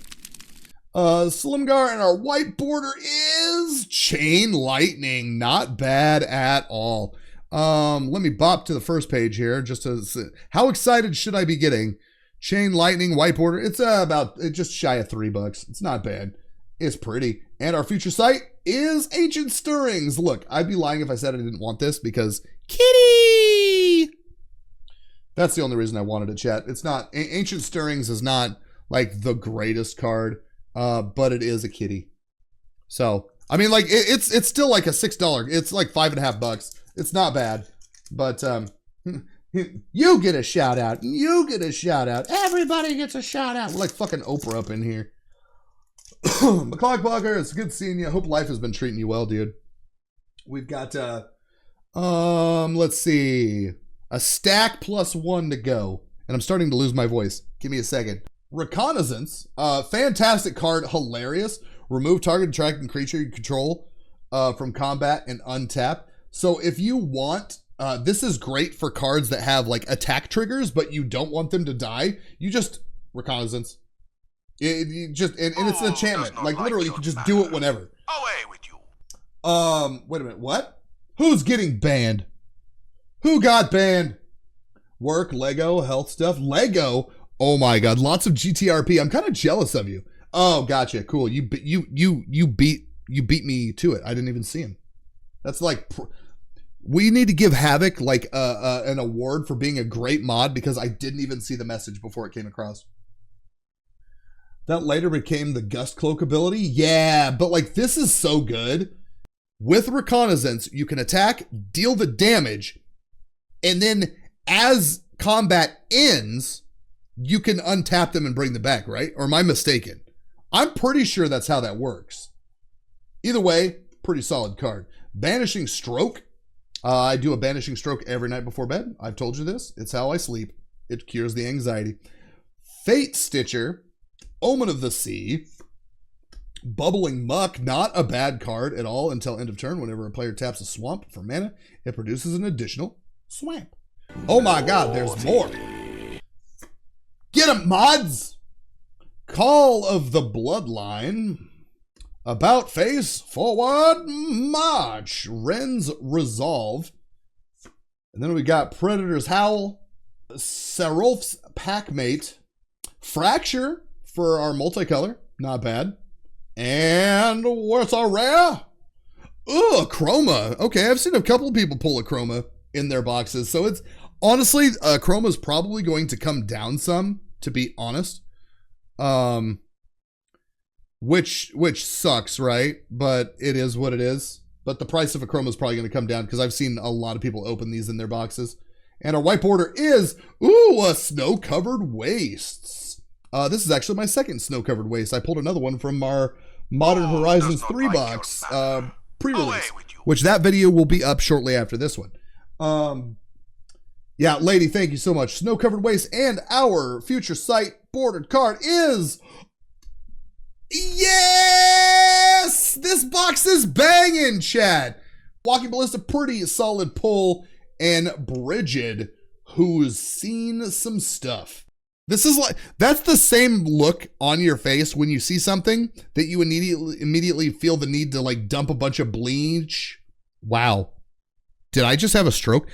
[SPEAKER 1] Slumgar, and our white border is Chain Lightning. Not bad at all. Let me bop to the first page here just to see. How excited should I be getting? Chain Lightning, white border. It's just shy of $3. It's not bad. It's pretty. And our future sight is Ancient Stirrings. Look, I'd be lying if I said I didn't want this because kitty. That's the only reason I wanted it, chat. It's not, Ancient Stirrings is not like the greatest card, but it is a kitty. So, I mean, like, it's still like a $6. It's like $5.50. It's not bad, but you get a shout out. You get a shout out. Everybody gets a shout out. We're like fucking Oprah up in here. McClock Blocker, it's good seeing you. I hope life has been treating you well, dude. We've got, let's see. A stack plus 1 to go. And I'm starting to lose my voice. Give me a second. Reconnaissance. Fantastic card. Hilarious. Remove target attracting creature you control from combat and untap. So if you want, this is great for cards that have like attack triggers, but you don't want them to die. You just Reconnaissance. You just and it's an enchantment. Like literally, you can just do it whenever.
[SPEAKER 2] Away with you.
[SPEAKER 1] Wait a minute. What? Who's getting banned? Who got banned? Work, Lego, health stuff. Lego. Oh my God, lots of GTRP. I'm kind of jealous of you. Oh, gotcha. Cool. You beat me to it. I didn't even see him. That's like, we need to give Havoc like an award for being a great mod because I didn't even see the message before it came across. That later became the Gust Cloak ability. Yeah, but like this is so good. With Reconnaissance, you can attack, deal the damage, and then as combat ends, you can untap them and bring them back, right? Or am I mistaken? I'm pretty sure that's how that works. Either way, pretty solid card. Banishing Stroke. I do a Banishing Stroke every night before bed. I've told you this. It's how I sleep. It cures the anxiety. Fate Stitcher. Omen of the Sea. Bubbling Muck. Not a bad card at all until end of turn. Whenever a player taps a swamp for mana, it produces an additional swamp. Oh my God, there's more. Get 'em, mods! Call of the Bloodline. About face, forward, march. Ren's Resolve. And then we got Predator's Howl. Serulf's Packmate. Fracture for our multicolor. Not bad. And what's our rare? Ugh, Chroma. Okay, I've seen a couple of people pull a Chroma in their boxes. So it's, honestly, Chroma's probably going to come down some, to be honest. which sucks, right? But it is what it is. But the price of a chroma is probably going to come down because I've seen a lot of people open these in their boxes. And our white border is, a snow-covered wastes. This is actually my second snow-covered waste. I pulled another one from our Modern Horizons 3 box pre-release, which that video will be up shortly after this one. Yeah, lady, thank you so much. Snow-covered waste, and our future site bordered card is... Yes! This box is banging, Chad. Walking Ballista, pretty solid pull, and Bridget, who's seen some stuff. This is like, that's the same look on your face when you see something that you immediately feel the need to like dump a bunch of bleach. Wow. Did I just have a stroke?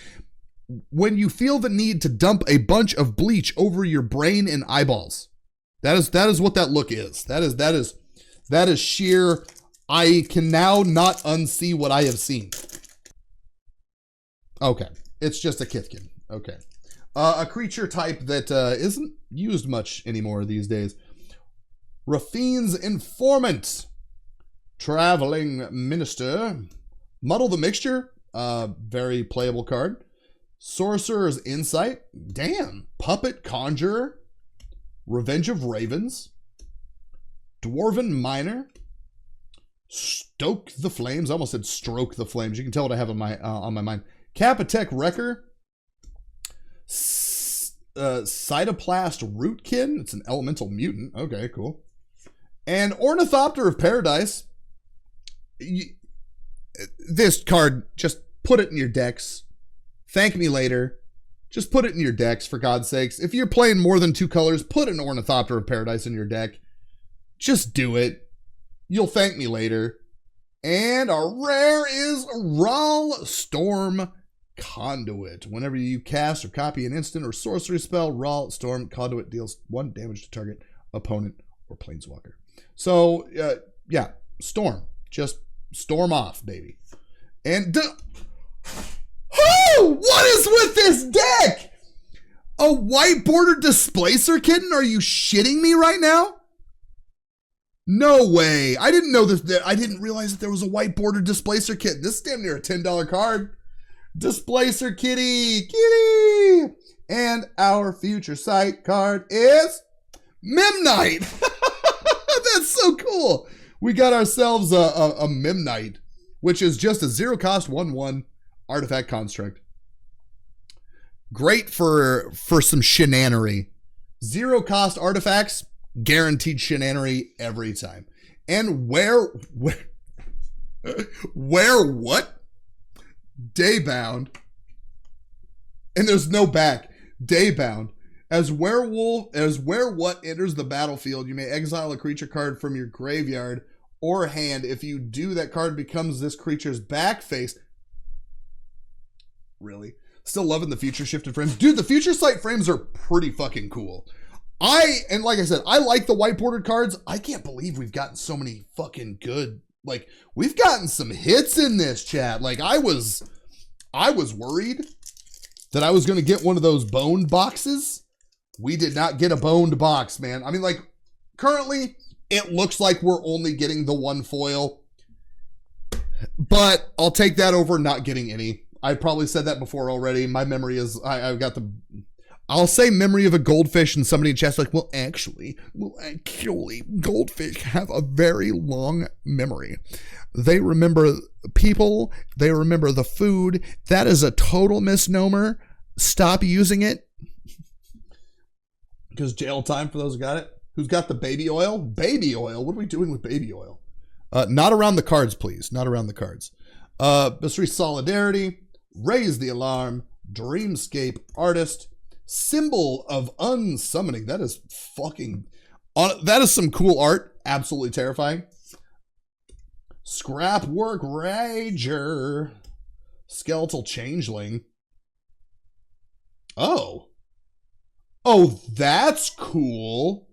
[SPEAKER 1] When you feel the need to dump a bunch of bleach over your brain and eyeballs. That is what that look is. That is sheer, I can now not unsee what I have seen. Okay. It's just a Kithkin. Okay. A creature type that isn't used much anymore these days. Rafine's Informant. Traveling Minister. Muddle the Mixture. Very playable card. Sorcerer's Insight. Damn. Puppet Conjurer. Revenge of Ravens. Dwarven Miner. Stoke the Flames. I almost said Stroke the Flames. You can tell what I have on my mind. Capitech Wrecker. Cytoplast Rootkin. It's an elemental mutant. Okay, cool. And Ornithopter of Paradise. This card, just put it in your decks. Thank me later. Just put it in your decks, for God's sakes. If you're playing more than 2 colors, put an Ornithopter of Paradise in your deck. Just do it. You'll thank me later. And our rare is Ral Storm Conduit. Whenever you cast or copy an instant or sorcery spell, Ral Storm Conduit deals 1 damage to target opponent or planeswalker. So, yeah, storm. Just storm off, baby. And... Oh, what is with this deck? A white bordered Displacer Kitten? Are you shitting me right now? No way. I didn't know this. I didn't realize that there was a white bordered Displacer Kitten. This is damn near a $10 card. Displacer Kitty. Kitty. And our future sight card is Memnite. That's so cool. We got ourselves a Memnite, which is just a 0-cost 1/1 artifact construct. Great for some shenanery. 0-cost artifacts, guaranteed shenanery every time. And where what? Daybound. And there's no back. Daybound. As where what enters the battlefield, you may exile a creature card from your graveyard or hand. If you do, that card becomes this creature's back face. Really? Still loving the future shifted frames. Dude, the future sight frames are pretty fucking cool. And like I said, I like the white bordered cards. I can't believe we've gotten so many fucking good, like, we've gotten some hits in this, chat. Like, I was worried that I was going to get one of those boned boxes. We did not get a boned box, man. I mean, like, currently, it looks like we're only getting the 1 foil. But I'll take that over not getting any. I probably said that before already. My memory is, I'll say memory of a goldfish, and somebody in chat's like, well, actually, goldfish have a very long memory. They remember people. They remember the food. That is a total misnomer. Stop using it. Because jail time for those who got it. Who's got the baby oil? Baby oil? What are we doing with baby oil? Not around the cards, please. Not around the cards. Mystery Solidarity. Raise the Alarm. Dreamscape Artist. Symbol of Unsummoning. That is fucking... that is some cool art. Absolutely terrifying. Scrapwork Rager. Skeletal Changeling. Oh. Oh, that's cool.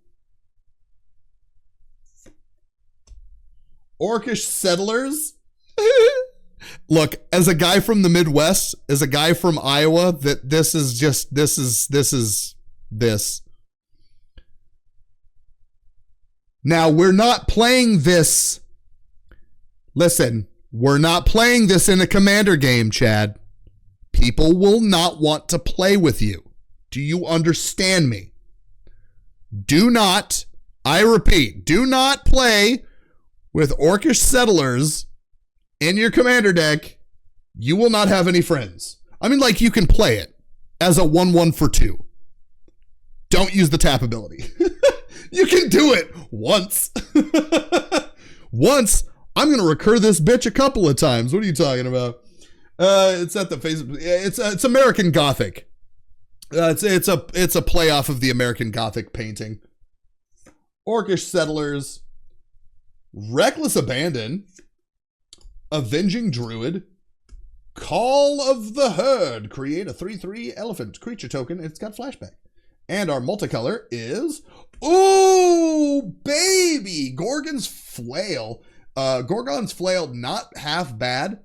[SPEAKER 1] Orcish Settlers. Look, as a guy from the Midwest, as a guy from Iowa, this is this. Now, we're not playing this. Listen, we're not playing this in a commander game, Chad. People will not want to play with you. Do you understand me? Do not, I repeat, do not play with Orcish Settlers in your commander deck. You will not have any friends. I mean, like, you can play it as a 1/1 for 2. Don't use the tap ability. You can do it once. Once. I'm going to recur this bitch a couple of times. What are you talking about? It's at the face. It's American Gothic. It's a playoff of the American Gothic painting. Orcish Settlers, Reckless Abandon, Avenging Druid, Call of the Herd. Create a 3/3 elephant creature token. It's got flashback. And our multicolor is, ooh, baby, Gorgon's Flail. Gorgon's Flail, not half bad.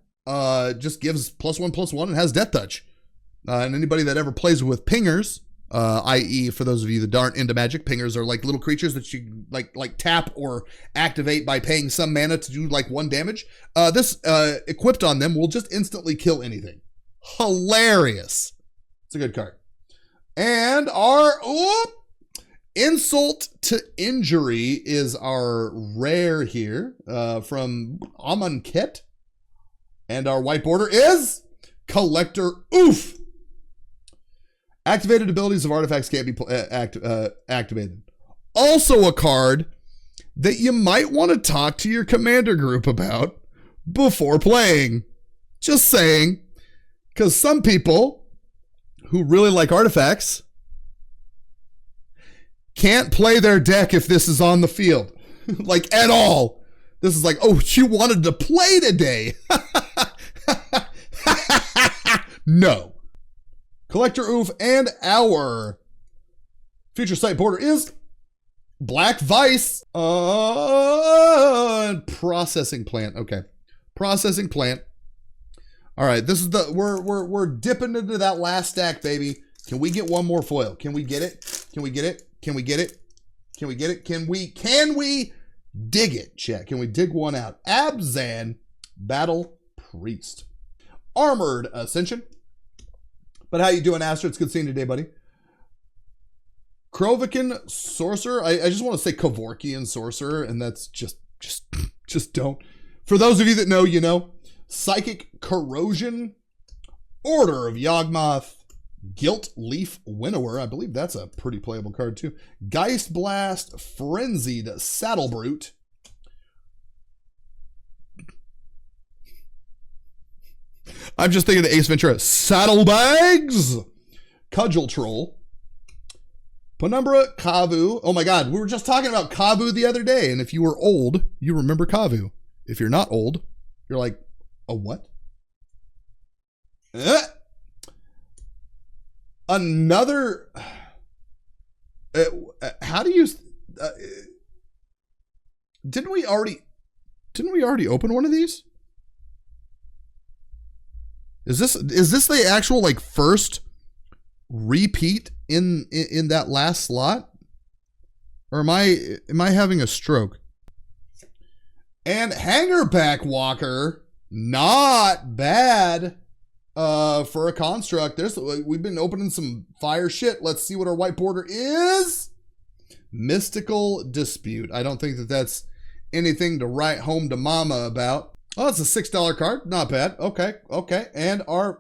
[SPEAKER 1] Just gives +1/+1 and has Death Touch. And anybody that ever plays with pingers, i.e. for those of you that aren't into Magic, pingers are like little creatures that you like tap or activate by paying some mana to do like 1 damage. This equipped on them will just instantly kill anything. Hilarious. It's a good card. And our Insult to Injury is our rare here from Amonkhet. And our white border is Collector Oof. Activated abilities of artifacts can't be activated. Also a card that you might want to talk to your commander group about before playing. Just saying. Because some people who really like artifacts can't play their deck if this is on the field. Like, at all. This is like, oh, you wanted to play today. No. Collector Oof, and our future sight border is Black Vice. Processing Plant. Okay. Processing Plant. All right, this is the we're dipping into that last stack, baby. Can we get one more foil? Can we get it? Can we get it? Can we get it? Can we get it? Can we dig it? Check. Can we dig one out? Abzan, Battle Priest. Armored Ascension. But how you doing, Astro? It's good seeing you today, buddy. Krovikan Sorcerer. I just want to say Kevorkian Sorcerer, and that's just don't. For those of you that know, you know. Psychic Corrosion, Order of Yawgmoth, Gilt Leaf Winnower. I believe that's a pretty playable card too. Geist Blast, Frenzied Saddle Brute. I'm just thinking of Ace Ventura. Saddlebags, Cudgel Troll, Penumbra Kavu. Oh my God, we were just talking about Kavu the other day, and if you were old, you remember Kavu. If you're not old, you're like, a what? Another. How do you? Didn't we already open one of these? Is this the actual like first repeat in that last slot, or am I having a stroke? And Hangerback Walker. Not bad for a construct. We've been opening some fire shit. Let's see what our white border is. Mystical Dispute. I don't think that's anything to write home to mama about. Oh, it's a $6 card. Not bad. Okay. And our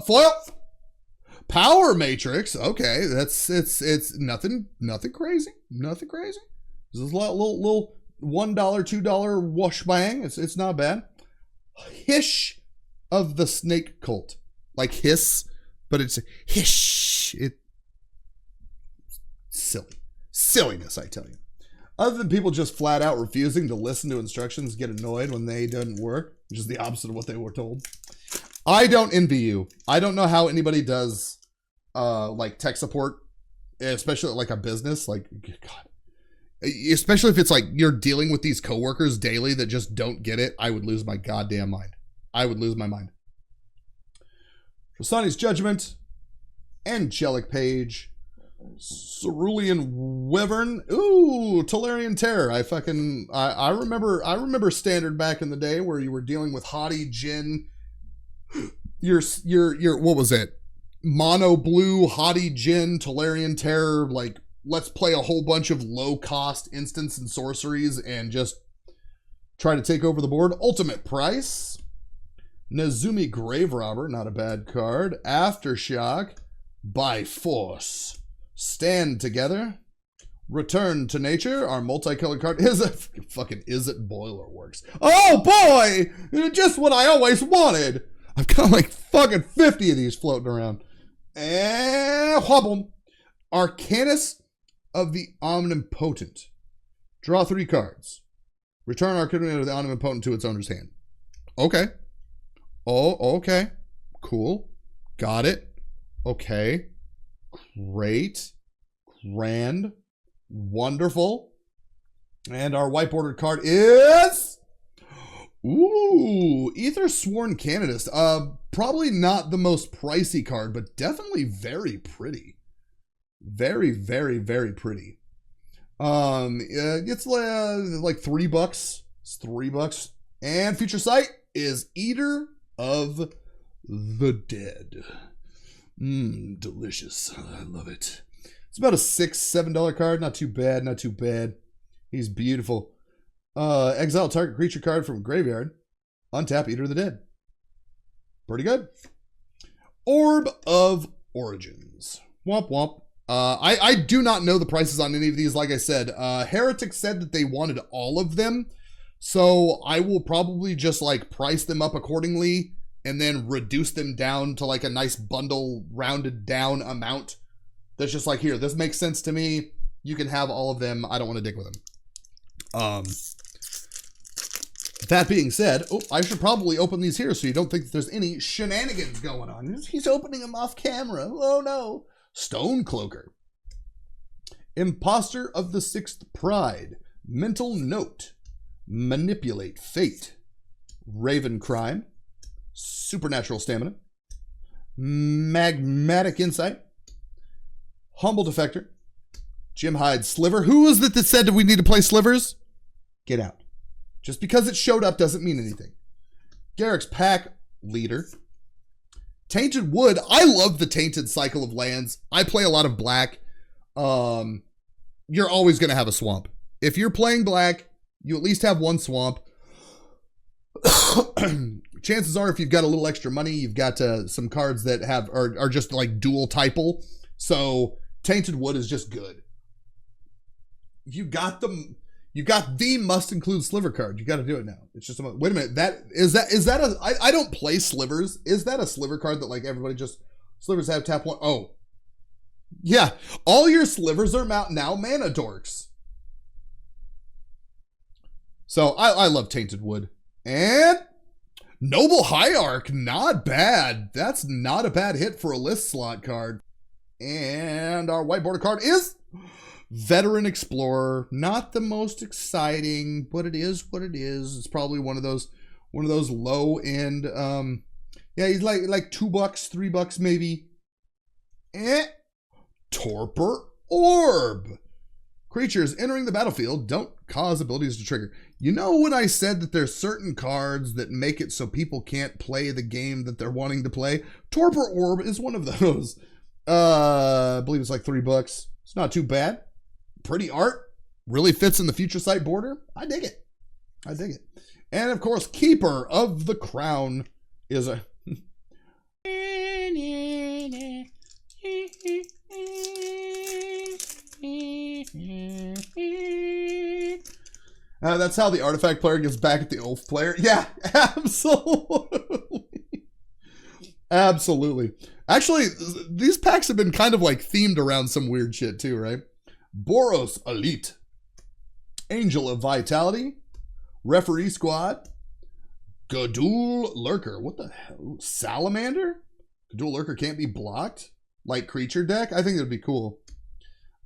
[SPEAKER 1] foil. Power Matrix. Okay, it's nothing crazy. Nothing crazy. This is a little $1, $2 wash bang. It's not bad. Hish of the Snake Cult. Like hiss, but it's hish. Silliness, I tell you. Other than people just flat out refusing to listen to instructions, get annoyed when they don't work, which is the opposite of what they were told. I don't envy you. I don't know how anybody does like tech support, especially like a business. Like, God. Especially if it's like you're dealing with these coworkers daily that just don't get it. I would lose my goddamn mind. I would lose my mind. Rosani's Judgment, Angelic Page, Cerulean Wyvern. Ooh, Tolarian Terror. I remember Standard back in the day where you were dealing with Haughty Jin. Your what was it? Mono Blue, Haughty Jin, Tolarian Terror, like let's play a whole bunch of low cost instants and sorceries and just try to take over the board. Ultimate Price. Nezumi Grave Robber, not a bad card. Aftershock. By Force. Stand Together. Return to Nature. Our multicolored card is a fucking Is It Boiler Works. Oh boy! Just what I always wanted. I've got like fucking 50 of these floating around. And Hobble. Arcanus of the Omnipotent. Draw 3 cards. Return Arcanus of the Omnipotent to its owner's hand. Okay. Oh, okay. Cool. Got it. Okay. Great. Grand. Wonderful. And our white bordered card is... Ooh, Ether Sworn Canonist. Probably not the most pricey card, but definitely very pretty. Very, very, very pretty. It's like $3. It's $3. And feature site is Eater of the Dead. Delicious. I love it. It's about a $6, $7 card. Not too bad, not too bad. He's beautiful. Exile target creature card from graveyard. Untap Eater of the Dead. Pretty good. Orb of Origins. Womp womp. I do not know the prices on any of these. Like I said, Heretic said that they wanted all of them. So I will probably just like price them up accordingly and then reduce them down to like a nice bundle rounded down amount. That's just like, here, this makes sense to me. You can have all of them. I don't want to dick with them. That being said, I should probably open these here so you don't think that there's any shenanigans going on. He's opening them off camera. Oh no. Stonecloaker. Imposter of the Sixth Pride. Mental Note. Manipulate Fate. Raven Crime. Supernatural Stamina. Magmatic Insight. Humble Defector. Jim Hyde Sliver. Who was it that said that we need to play slivers? Get out. Just because it showed up doesn't mean anything. Garrick's Pack Leader. Tainted Wood. I love the Tainted cycle of lands. I play a lot of black. You're always going to have a swamp. If you're playing black, you at least have one swamp. Chances are, if you've got a little extra money, you've got some cards that are just like dual typal. So Tainted Wood is just good. You got the must include sliver card. You got to do it now. It's just wait a minute. I don't play slivers. Is that a sliver card that like everybody just slivers have tap one? Oh, yeah. All your slivers are now mana dorks. So I love Tainted Wood. And Noble Hierarch, not bad. That's not a bad hit for a list slot card. And our white border card is Veteran Explorer. Not the most exciting, but it is what it is. It's probably one of those low end. Yeah, he's like $2, $3 maybe. Torpor Orb. Creatures entering the battlefield don't cause abilities to trigger. You know when I said that there's certain cards that make it so people can't play the game that they're wanting to play? Torpor Orb is one of those. I believe it's like $3. It's not too bad. Pretty art. Really fits in the future sight border. I dig it. I dig it. And of course, Keeper of the Crown is a... that's how the artifact player gets back at the oath player. Yeah, absolutely. Absolutely. Actually, these packs have been kind of like themed around some weird shit too, right? Boros Elite. Angel of Vitality. Referee Squad. Gadul Lurker. What the hell? Salamander? Gadul Lurker can't be blocked? Like creature deck? I think it would be cool.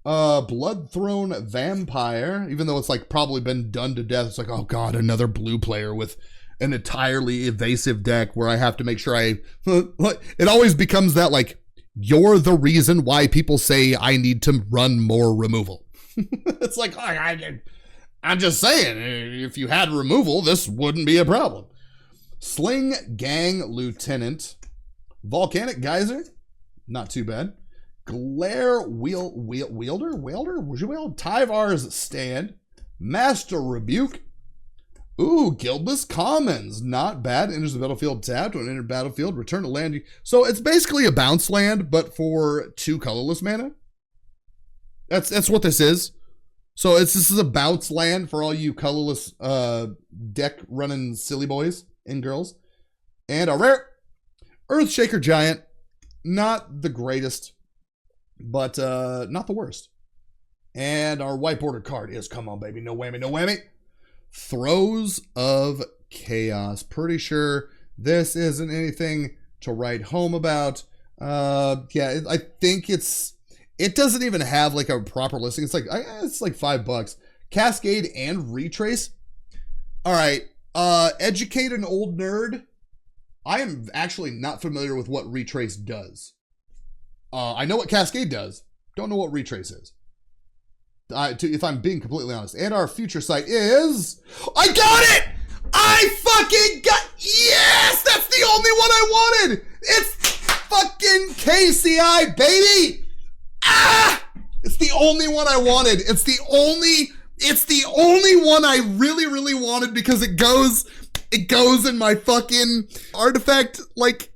[SPEAKER 1] Blood Throne Vampire, even though it's like probably been done to death. It's like, oh god, another blue player with an entirely evasive deck where I have to make sure it always becomes that like You're the reason why people say I need to run more removal. It's like, I'm just saying, if you had removal, this wouldn't be a problem. Sling Gang Lieutenant. Volcanic Geyser. Not too bad. Glare Wielder? Tyvar's Stand. Master Rebuke. Ooh, Guildless Commons. Not bad. Enters the battlefield tapped. When entered battlefield, return to land. So it's basically a bounce land, but for 2 colorless mana. That's what this is. So this is a bounce land for all you colorless deck running silly boys and girls. And a rare Earthshaker Giant. Not the greatest, but not the worst. And our white border card is, come on, baby, no whammy, no whammy. Throes of Chaos. Pretty sure this isn't anything to write home about. Yeah, I think it doesn't even have like a proper listing. It's like $5. Cascade and Retrace. All right, educate an old nerd. I am actually not familiar with what Retrace does. I know what Cascade does. Don't know what Retrace is. If I'm being completely honest. And our future site is... I got it! I fucking got... Yes! That's the only one I wanted! It's fucking KCI, baby! Ah! It's the only one I wanted. It's the only one I really, really wanted because it goes in my fucking artifact, like,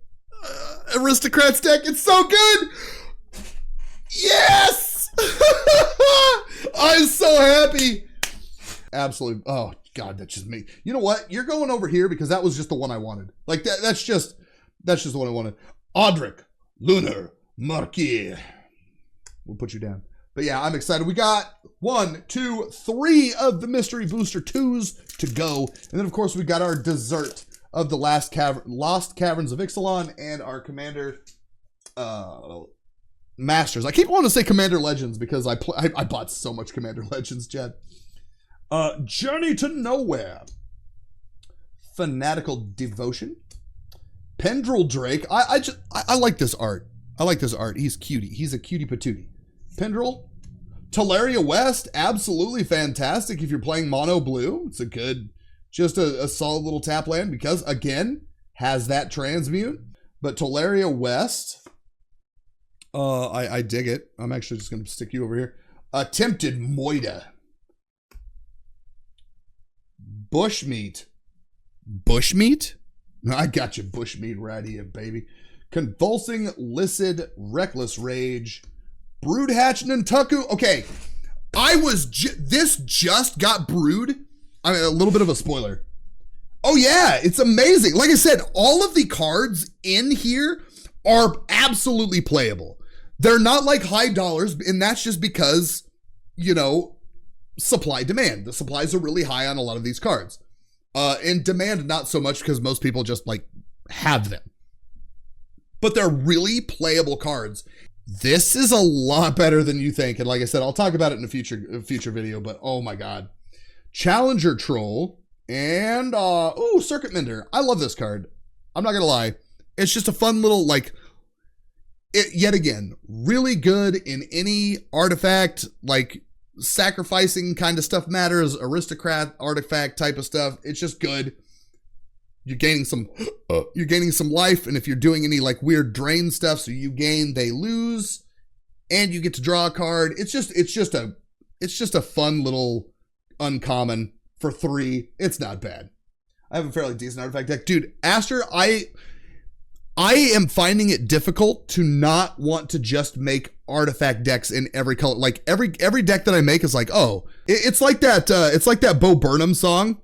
[SPEAKER 1] aristocrats deck. It's so good! Yes! I'm so happy. Absolutely. Oh God, that's just me. You know what? You're going over here because that was just the one I wanted. Like that's just the one I wanted. Audric, Lunar, Marquis. We'll put you down. But yeah, I'm excited. We got 1, 2, 3 of the mystery booster 2s to go. And then of course we got our dessert of the Lost Caverns of Ixalan and our Commander Masters. I keep wanting to say Commander Legends because I bought so much Commander Legends, Jed. Journey to Nowhere. Fanatical Devotion. Pendril Drake. I like this art. I like this art. He's cutie. He's a cutie patootie. Pendril. Teleria West. Absolutely fantastic if you're playing mono blue. It's a good, just a solid little tap land because, again, has that transmute. But Teleria West... I dig it. I'm actually just going to stick you over here. Attempted Moida. Bushmeat. Bushmeat? I got you, Bushmeat, right here, baby. Convulsing Licid Reckless Rage. Broodhatch Nantuku. Okay, this just got brewed. I mean, a little bit of a spoiler. Oh yeah, it's amazing. Like I said, all of the cards in here are absolutely playable. They're not like high dollars, and that's just because, you know, supply demand. The supplies are really high on a lot of these cards. And demand not so much because most people just like have them. But they're really playable cards. This is a lot better than you think. And like I said, I'll talk about it in a future video, but oh my God. Challenger Troll and Circuit Mender. I love this card. I'm not gonna lie. It's just a fun little yet again, really good in any artifact, like sacrificing kind of stuff matters, aristocrat artifact type of stuff. It's just good. You're gaining some life, and if you're doing any like weird drain stuff, so you gain, they lose, and you get to draw a card. It's just a fun little uncommon for 3. It's not bad. I have a fairly decent artifact deck, dude. Aster, I am finding it difficult to not want to just make artifact decks in every color. Like every deck that I make is like, oh, it's like that Bo Burnham song.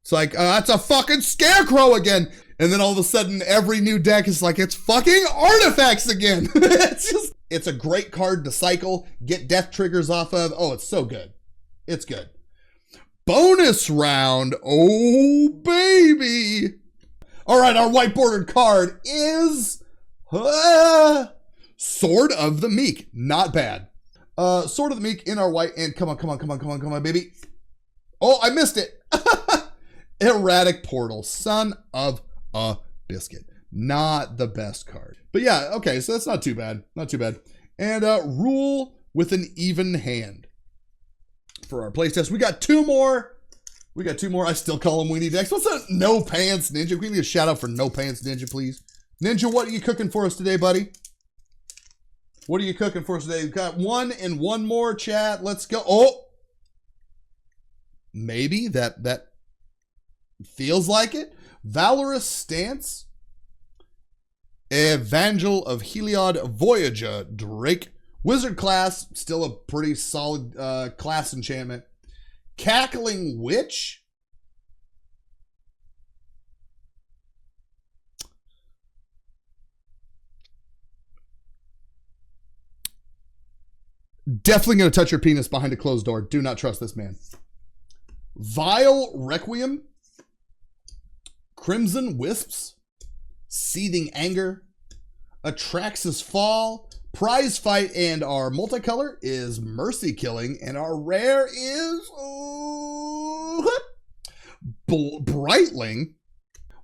[SPEAKER 1] It's like, that's a fucking scarecrow again. And then all of a sudden every new deck is like, it's fucking artifacts again. It's a great card to cycle, get death triggers off of. Oh, it's so good. It's good. Bonus round. Oh, baby. All right, our white bordered card is Sword of the Meek. Not bad. Sword of the Meek in our white, and come on, baby. Oh, I missed it. Erratic Portal, son of a biscuit. Not the best card. But yeah, okay, so that's not too bad. Not too bad. And rule with an even hand for our playtest. We got two more. I still call them weenie decks. What's up, No Pants Ninja? Can we get a shout out for No Pants Ninja, please? Ninja, what are you cooking for us today, buddy? What are you cooking for us today? We've got one and one more, chat. Let's go. Oh, maybe that feels like it. Valorous Stance. Evangel of Heliod Voyager Drake. Wizard class, still a pretty solid class enchantment. Cackling Witch. Definitely going to touch your penis behind a closed door. Do not trust this man. Vile Requiem. Crimson Wisps. Seething Anger. Atraxis Fall. Prize Fight, and our multicolor is Mercy Killing, and our rare is Brightling.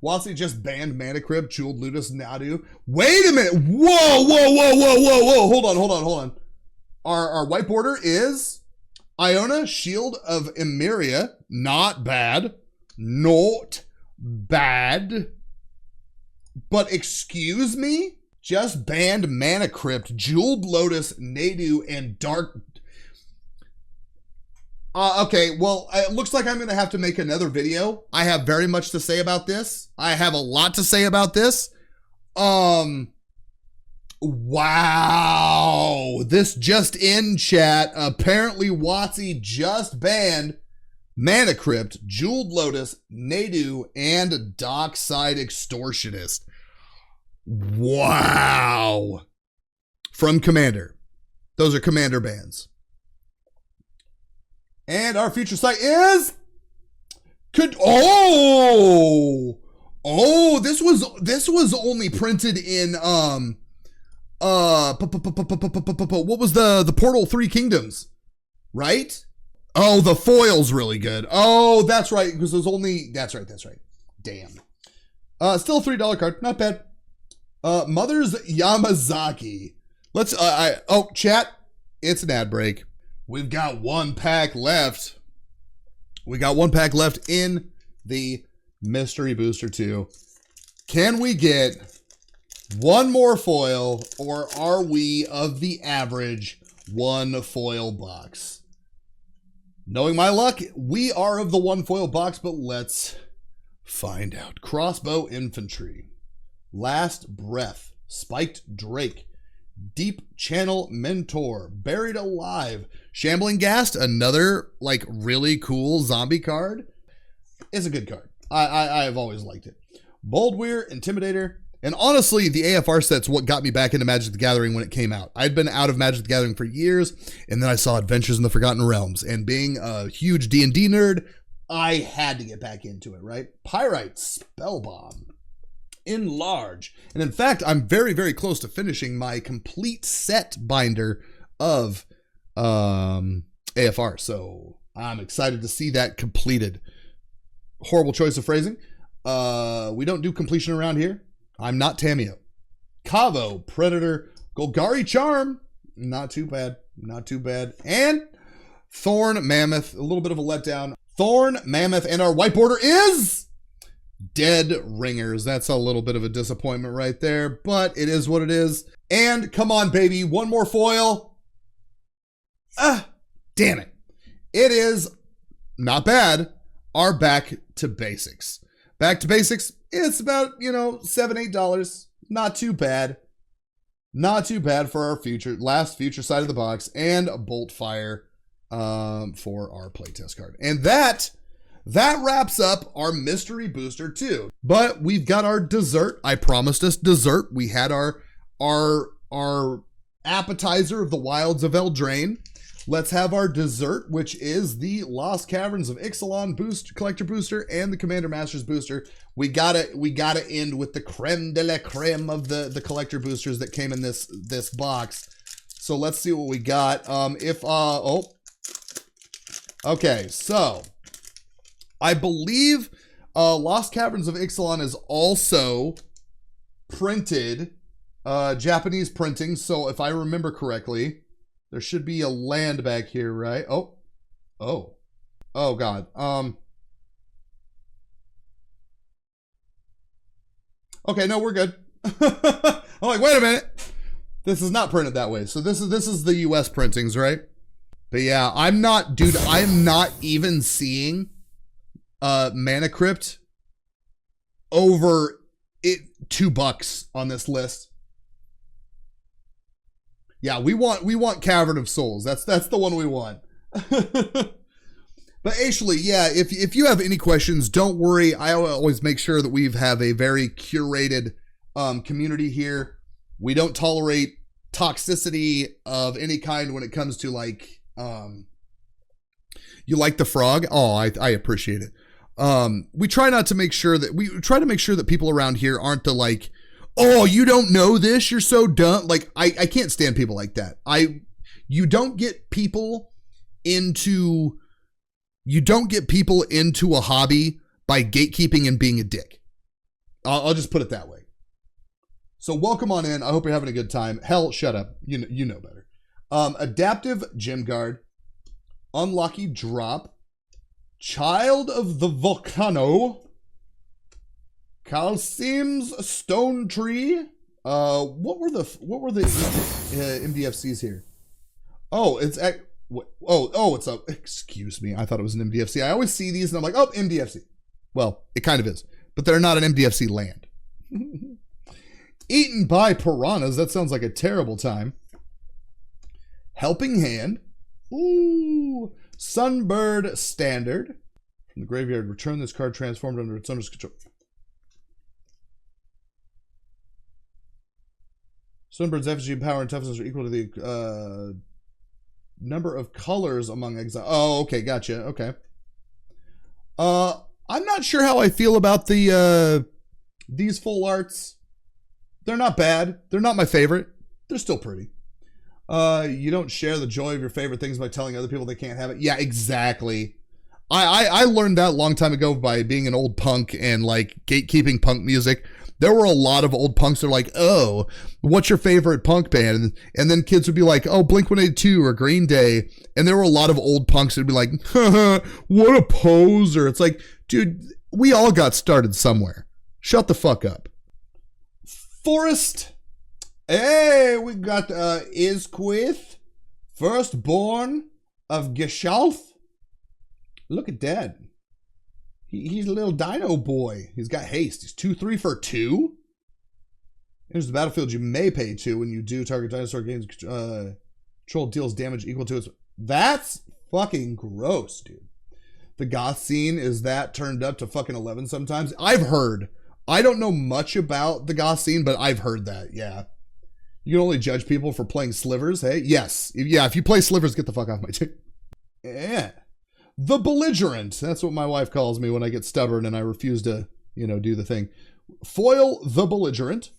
[SPEAKER 1] Watsy just banned Mana Crypt, Jeweled Ludus, Nadu. Wait a minute! Whoa! Hold on. Our white border is Iona, Shield of Emeria. Not bad. Not bad. But excuse me? Just banned Mana Crypt, Jeweled Lotus, Nadu, and Dark. Okay, well, it looks like I'm going to have to make another video. I have very much to say about this. I have a lot to say about this. Wow. This just in, chat. Apparently, Watsy just banned Mana Crypt, Jeweled Lotus, Nadu, and Dockside Extortionist. Wow. From Commander. Those are Commander bans. And our future site is oh, this was only printed in what was the Portal 3 Kingdoms, right? Oh, the foil's really good. Oh, that's right, because there's only that's right. Damn. Still a $3 card, not bad. Mother's Yamazaki. Let's chat, it's an ad break. We've got one pack left. We got one pack left in the Mystery Booster 2. Can we get one more foil, or are we of the average one foil box? Knowing my luck, we are of the one foil box, but let's find out. Crossbow Infantry. Last Breath, Spiked Drake, Deep Channel Mentor, Buried Alive, Shambling Ghast, another like really cool zombie card. It's a good card. I've always liked it. Boldweir, Intimidator, and honestly, the AFR set's what got me back into Magic the Gathering when it came out. I'd been out of Magic the Gathering for years, and then I saw Adventures in the Forgotten Realms, and being a huge D&D nerd, I had to get back into it, right? Pyrite, Spellbomb. Enlarge. And in fact, I'm very, very close to finishing my complete set binder of AFR. So I'm excited to see that completed. Horrible choice of phrasing. We don't do completion around here. I'm not Tamio. Kavo, Predator, Golgari Charm. Not too bad. Not too bad. And Thorn Mammoth. A little bit of a letdown. Thorn Mammoth. And our white border is Dead Ringers. That's a little bit of a disappointment right there, but it is what it is. And come on, baby, one more foil. Damn it. It is not bad. Our Back to Basics. Back to Basics, it's about, $7, $8. Not too bad. Not too bad for our last future side of the box, and a Bolt Fire for our playtest card. And that wraps up our Mystery Booster 2. But we've got our dessert. I promised us dessert. We had our appetizer of the Wilds of Eldraine. Let's have our dessert, which is the Lost Caverns of Ixalan collector booster and the Commander Masters booster. We gotta end with the creme de la creme of the collector boosters that came in this box. So let's see what we got. Okay, so I believe Lost Caverns of Ixalan is also printed, Japanese printing. So if I remember correctly, there should be a land back here, right? Oh God. Okay, no, we're good. I'm like, wait a minute. This is not printed that way. So this is the US printings, right? But yeah, I'm not even seeing Mana Crypt over $2 on this list. Yeah, we want Cavern of Souls. That's the one we want. But Ashley, yeah, if you have any questions, don't worry. I always make sure that we have a very curated community here. We don't tolerate toxicity of any kind when it comes to like you like the frog? Oh, I appreciate it. We try to make sure that people around here aren't the like, oh, you don't know this, you're so dumb. Like I can't stand people like that. You don't get people into a hobby by gatekeeping and being a dick. I'll just put it that way. So welcome on in. I hope you're having a good time. Hell, shut up. You know better. Adaptive Gym Guard, Unlucky Drop, Child of the Volcano, Calcim's Stone Tree. What were the MDFCs here? Oh, it's it's a, excuse me. I thought it was an MDFC. I always see these and I'm like, oh, MDFC. Well, it kind of is, but they're not an MDFC land. Eaten by Piranhas. That sounds like a terrible time. Helping Hand. Ooh. Sunbird Standard. From the graveyard, return this card transformed under its owner's control. Sunbird's effigy, power, and toughness are equal to the number of colors among exile. Oh, okay, gotcha. Okay. I'm not sure how I feel about the these full arts. They're not bad. They're not my favorite. They're still pretty. You don't share the joy of your favorite things by telling other people they can't have it. Yeah, exactly. I learned that a long time ago by being an old punk and like gatekeeping punk music. There were a lot of old punks that are like, oh, what's your favorite punk band? And then kids would be like, oh, Blink-182 or Green Day. And there were a lot of old punks that would be like, what a poser. It's like, dude, we all got started somewhere. Shut the fuck up. Forest. Hey, we got Isquith, firstborn of Geshalth. Look at that. He's a little dino boy. He's got haste. He's 2/3 for 2. Here's the battlefield you may pay 2 when you do. Target dinosaur gains control deals damage equal to its. That's fucking gross, dude. The goth scene is that turned up to fucking 11 sometimes. I've heard. I don't know much about the goth scene, but I've heard that. Yeah. You can only judge people for playing slivers. Hey, yes. Yeah, if you play slivers, get the fuck off my team. Yeah. The belligerent. That's what my wife calls me when I get stubborn and I refuse to, do the thing. Foil the belligerent.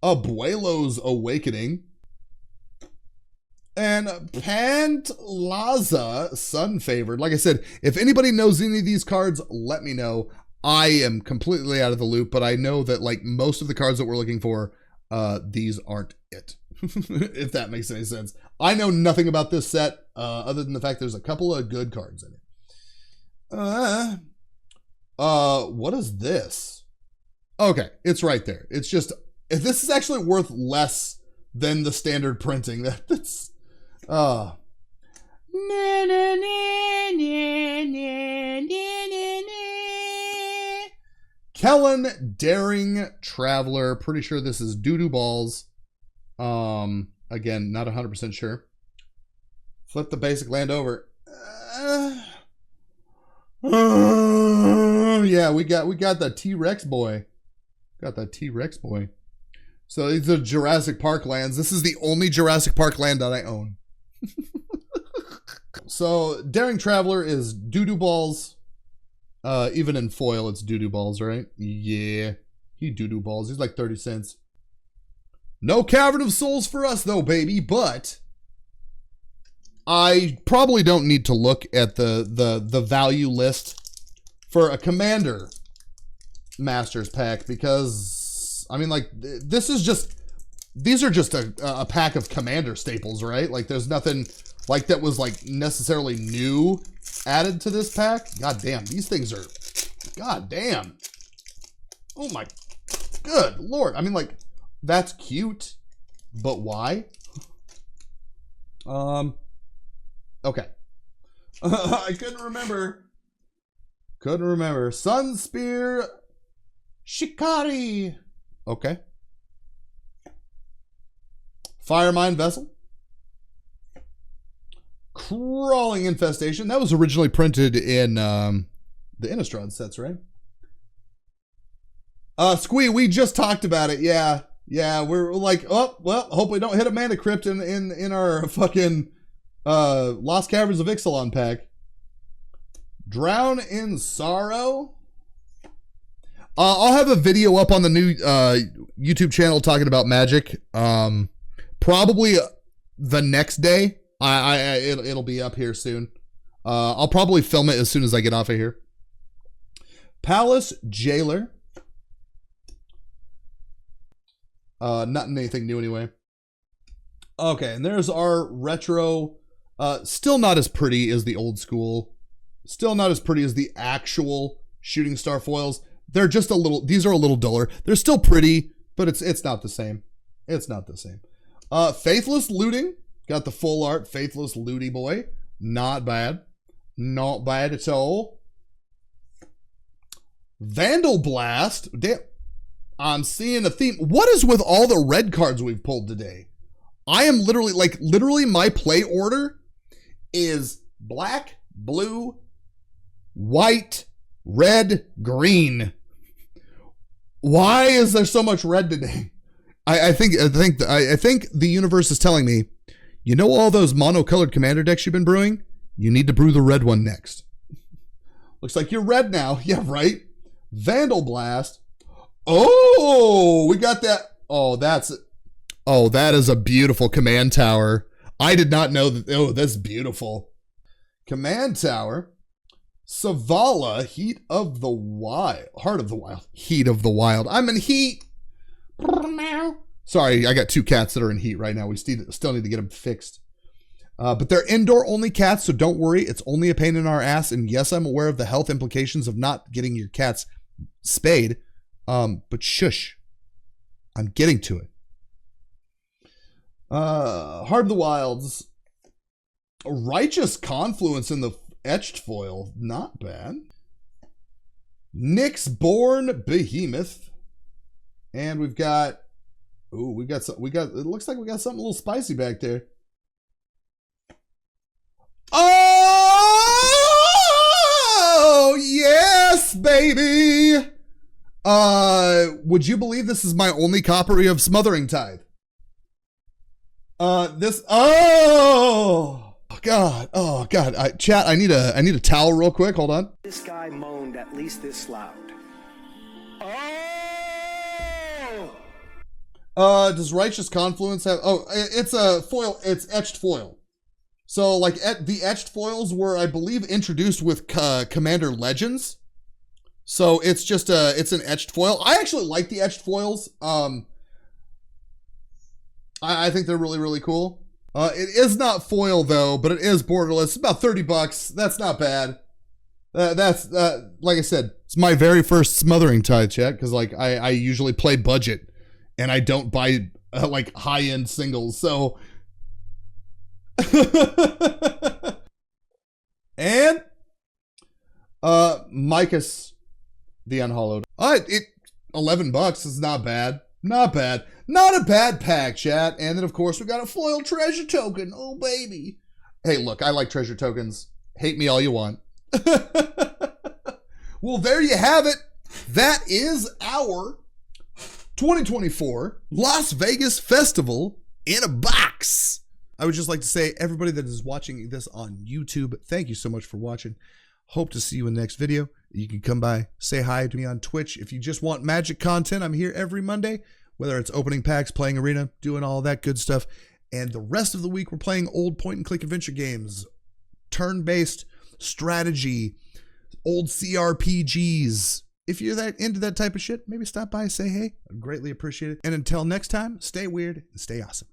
[SPEAKER 1] Abuelo's Awakening. And Pantlaza, Sun Favored. Like I said, if anybody knows any of these cards, let me know. I am completely out of the loop, but I know that like most of the cards that we're looking for, these aren't it. If that makes any sense. I know nothing about this set other than the fact there's a couple of good cards in it. What is this? Okay, it's right there. It's just, this is actually worth less than the standard printing. That's Kellen Daring Traveler. Pretty sure this is Doo-Doo Balls. Again, not 100% sure. Flip the basic land over. Yeah, we got the T-Rex boy. Got that T-Rex boy. So these are Jurassic Park lands. This is the only Jurassic Park land that I own. So Daring Traveler is Doo-Doo Balls. Even in foil, it's Doo-Doo Balls, right? Yeah. He Doo-Doo Balls. He's like 30 cents. No Cavern of Souls for us, though, baby. But I probably don't need to look at the value list for a Commander Masters pack because staples. I mean, like, this is just, these are just a pack of Commander staples, right? Like, there's nothing like that was like necessarily new added to this pack. God damn, these things are, god damn. Oh my, good Lord. I mean, like, that's cute, but why? Okay. I couldn't remember. Sun Spear Shikari. Okay. Fire Mine Vessel. Crawling Infestation. That was originally printed in the Innistrad sets, right? Squee, we just talked about it. Yeah. Yeah, we're like, oh, well, hope we don't hit a Mana Crypt in our fucking Lost Caverns of Ixalan pack. Drown in Sorrow. I'll have a video up on the new YouTube channel talking about Magic. Probably the next day. It'll be up here soon. I'll probably film it as soon as I get off of here. Palace Jailer. Not anything new anyway. Okay, and there's our retro. Still not as pretty as the old school. Still not as pretty as the actual Shooting Star foils. They're just a little, these are a little duller. They're still pretty, but it's not the same. It's not the same. Faithless Looting. Got the full art Faithless Looty boy. Not bad. Not bad at all. Vandal Blast. Damn. I'm seeing a theme. What is with all the red cards we've pulled today? I am literally my play order is black, blue, white, red, green. Why is there so much red today? I think the universe is telling me, you know, all those monocolored Commander decks you've been brewing? You need to brew the red one next. Looks like you're red now. Yeah, right. Vandal Blast. Oh, we got that. Oh, that is a beautiful command tower. I did not know that. Oh, that's beautiful. Command tower. Savala, Heat of the Wild. Heart of the Wild. Heat of the Wild. I'm in heat. Sorry, I got two cats that are in heat right now. We still need to get them fixed. But they're indoor only cats, so don't worry. It's only a pain in our ass. And yes, I'm aware of the health implications of not getting your cats spayed. But shush. I'm getting to it. Heart of the Wilds. A Righteous Confluence in the etched foil. Not bad. Nyxborn Behemoth. And we've got, it looks like we got something a little spicy back there. Oh, yes, baby. Would you believe this is my only copy of Smothering Tithe? Oh God. Chat, I need a towel real quick. Hold on.
[SPEAKER 6] This guy moaned at least this loud.
[SPEAKER 1] Does Righteous Confluence have, it's a foil, it's etched foil. So like the etched foils were, I believe, introduced with Commander Legends. So it's just it's an etched foil. I actually like the etched foils. I think they're really, really cool. It is not foil though, but it is borderless. It's about $30. That's not bad. That's like I said, it's my very first Smothering Tithe, chat, because like I usually play budget and I don't buy like high-end singles. So and Micus the Unhallowed. $11 is not bad. Not bad. Not a bad pack, chat. And then, of course, we got a foil treasure token. Oh, baby. Hey, look, I like treasure tokens. Hate me all you want. Well, there you have it. That is our 2024 Las Vegas Festival in a box. I would just like to say, everybody that is watching this on YouTube, thank you so much for watching. Hope to see you in the next video. You can come by, say hi to me on Twitch. If you just want Magic content, I'm here every Monday, whether it's opening packs, playing Arena, doing all that good stuff. And the rest of the week, we're playing old point-and-click adventure games, turn-based strategy, old CRPGs, If you're that into that type of shit, maybe stop by and say hey. I'd greatly appreciate it. And until next time, stay weird and stay awesome.